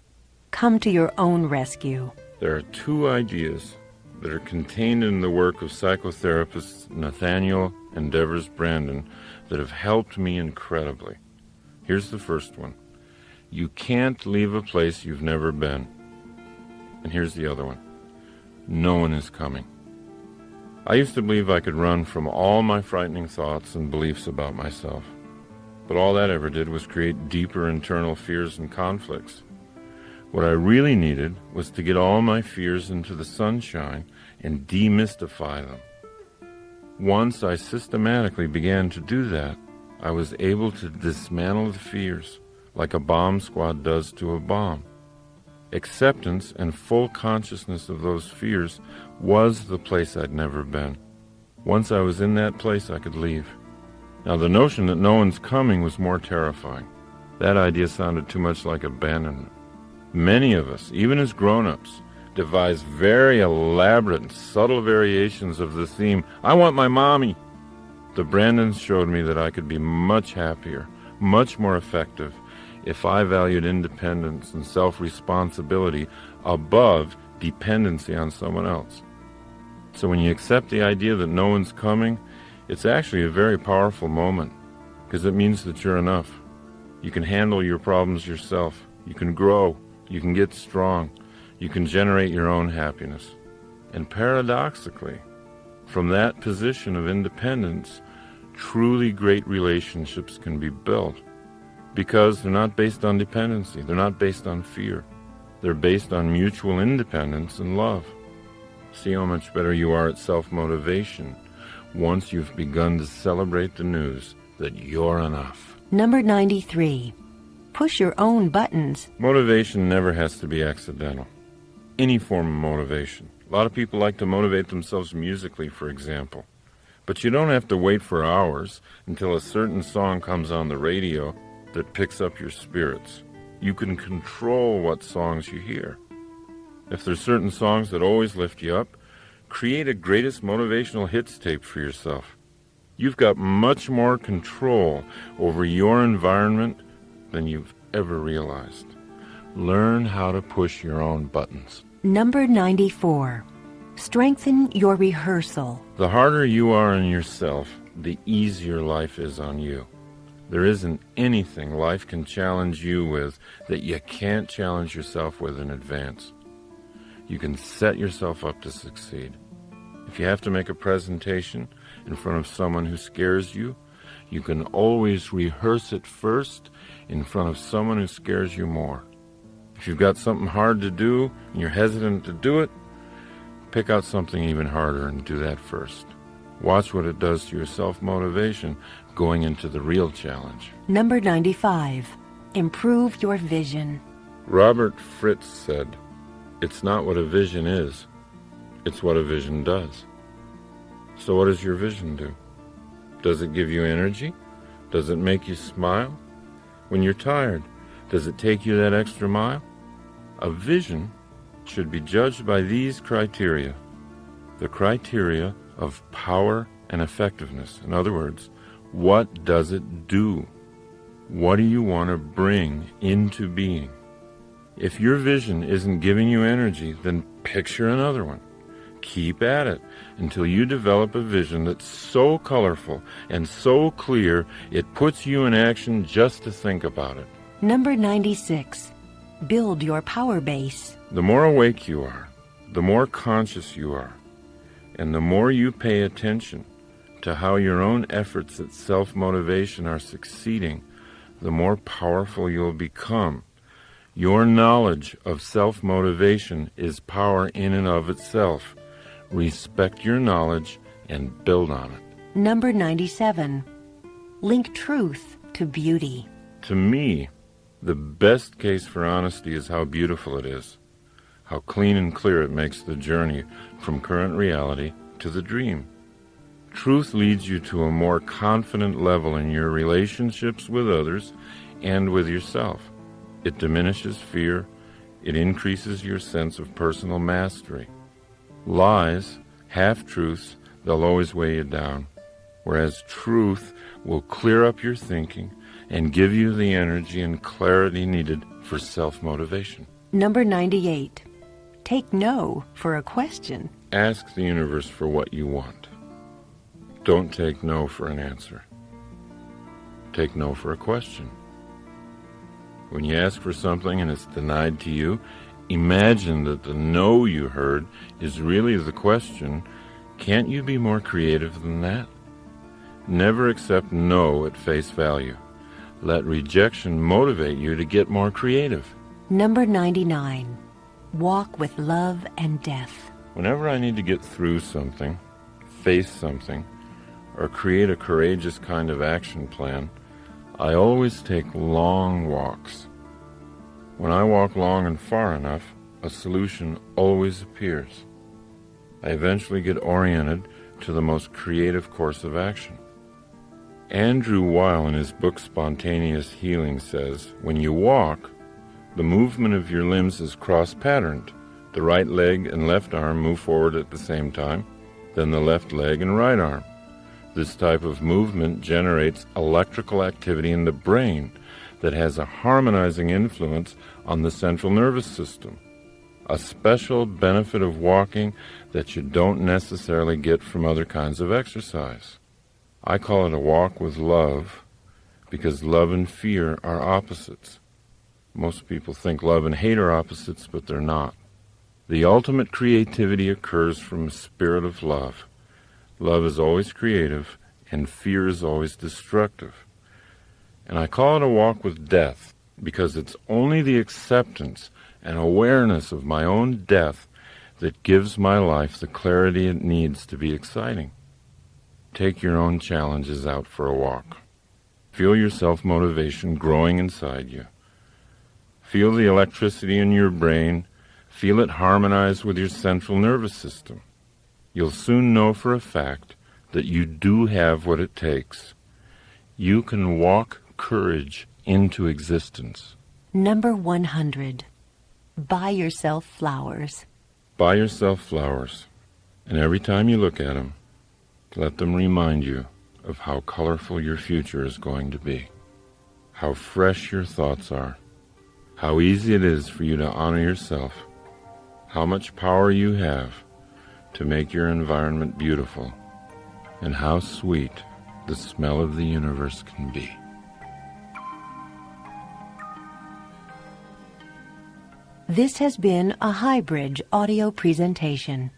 Speaker 2: Come to your own rescue.
Speaker 1: There are 2 ideas that are contained in the work of psychotherapists Nathaniel and Devers Brandon that have helped me incredibly. Here's the first one. You can't leave a place you've never been. And here's the other one. No one is coming. I used to believe I could run from all my frightening thoughts and beliefs about myself. But all that ever did was create deeper internal fears and conflicts. What I really needed was to get all my fears into the sunshine and demystify them. Once I systematically began to do that, I was able to dismantle the fears like a bomb squad does to a bomb. Acceptance and full consciousness of those fears was the place I'd never been. Once I was in that place, I could leave. Now, the notion that no one's coming was more terrifying. That idea sounded too much like abandonment. Many of us, even as grown-ups, devise very elaborate and subtle variations of the theme, "I want my mommy." The Brandons showed me that I could be much happier, much more effective, if I valued independence and self-responsibility above dependency on someone else. So when you accept the idea that no one's coming, it's actually a very powerful moment, because it means that you're enough. You can handle your problems yourself. You can grow. You can get strong. You can generate your own happiness. And paradoxically, from that position of independence, truly great relationships can be built, because they're not based on dependency. They're not based on fear. They're based on mutual independence and love. See how much better you are at self-motivation once you've begun to celebrate the news that you're enough.
Speaker 2: Number 93. Push your own buttons.
Speaker 1: Motivation never has to be accidental. Any form of motivation. A lot of people like to motivate themselves musically, for example. But you don't have to wait for hours until a certain song comes on the radio that picks up your spirits. You can control what songs you hear. If there's certain songs that always lift you up, create a greatest motivational hits tape for yourself. You've got much more control over your environment than you've ever realized. Learn how to push your own buttons.
Speaker 2: Number 94. Strengthen your rehearsal.
Speaker 1: The harder you are on yourself, the easier life is on you. There isn't anything life can challenge you with that you can't challenge yourself with in advance. You can set yourself up to succeed. If you have to make a presentation in front of someone who scares you, you can always rehearse it first in front of someone who scares you more. If you've got something hard to do and you're hesitant to do it, pick out something even harder and do that first. Watch what it does to your self-motivation going into the real challenge.
Speaker 2: Number 95. Improve your vision.
Speaker 1: Robert Fritz said, "It's not what a vision is, it's what a vision does." So what does your vision do? Does it give you energy? Does it make you smile? When you're tired, does it take you that extra mile? A vision should be judged by these criteria. The criteria of power and effectiveness. In other words, what does it do? What do you want to bring into being? If your vision isn't giving you energy, then picture another one. Keep at it until you develop a vision that's so colorful and so clear it puts you in action just to think about it.
Speaker 2: Number 96. Build your power base.
Speaker 1: The more awake you are, the more conscious you are, and the more you pay attention to how your own efforts at self-motivation are succeeding, the more powerful you'll become. Your knowledge of self-motivation is power in and of itself. Respect your knowledge and build on it.
Speaker 2: Number 97. Link truth to beauty.
Speaker 1: To me, the best case for honesty is how beautiful it is, how clean and clear it makes the journey from current reality to the dream. Truth leads you to a more confident level in your relationships with others and with yourself. It diminishes fear. It increases your sense of personal mastery. Lies, half-truths, they'll always weigh you down, whereas truth will clear up your thinking and give you the energy and clarity needed for self-motivation.
Speaker 2: Number 98. Take no for a question.
Speaker 1: Ask the universe for what you want. Don't take no for an answer. Take no for a question. When you ask for something and it's denied to you, imagine that the no you heard is really the question. Can't you be more creative than that? Never accept no at face value. Let rejection motivate you to get more creative.
Speaker 2: Number 99. Walk with love and death.
Speaker 1: Whenever I need to get through something, face something, or create a courageous kind of action plan, I always take long walks. When I walk long and far enough, a solution always appears. I eventually get oriented to the most creative course of action. Andrew Weil, in his book Spontaneous Healing, says, when you walk, the movement of your limbs is cross-patterned, The right leg and left arm move forward at the same time, then the left leg and right arm. This type of movement generates electrical activity in the brain that has a harmonizing influence on the central nervous system, a special benefit of walking that you don't necessarily get from other kinds of exercise. I call it a walk with love because love and fear are opposites. Most people think love and hate are opposites, but they're not. The ultimate creativity occurs from a spirit of love. Love is always creative, and fear is always destructive. And I call it a walk with death, because it's only the acceptance and awareness of my own death that gives my life the clarity it needs to be exciting. Take your own challenges out for a walk. Feel your self-motivation growing inside you. Feel the electricity in your brain. Feel it harmonize with your central nervous system. You'll soon know for a fact that you do have what it takes. You can walk courage into existence.
Speaker 2: Number 100. Buy yourself flowers.
Speaker 1: Buy yourself flowers, and every time you look at them, let them remind you of how colorful your future is going to be, how fresh your thoughts are, how easy it is for you to honor yourself, how much power you have to make your environment beautiful, and how sweet the smell of the universe can be.
Speaker 2: This has been a Highbridge audio presentation.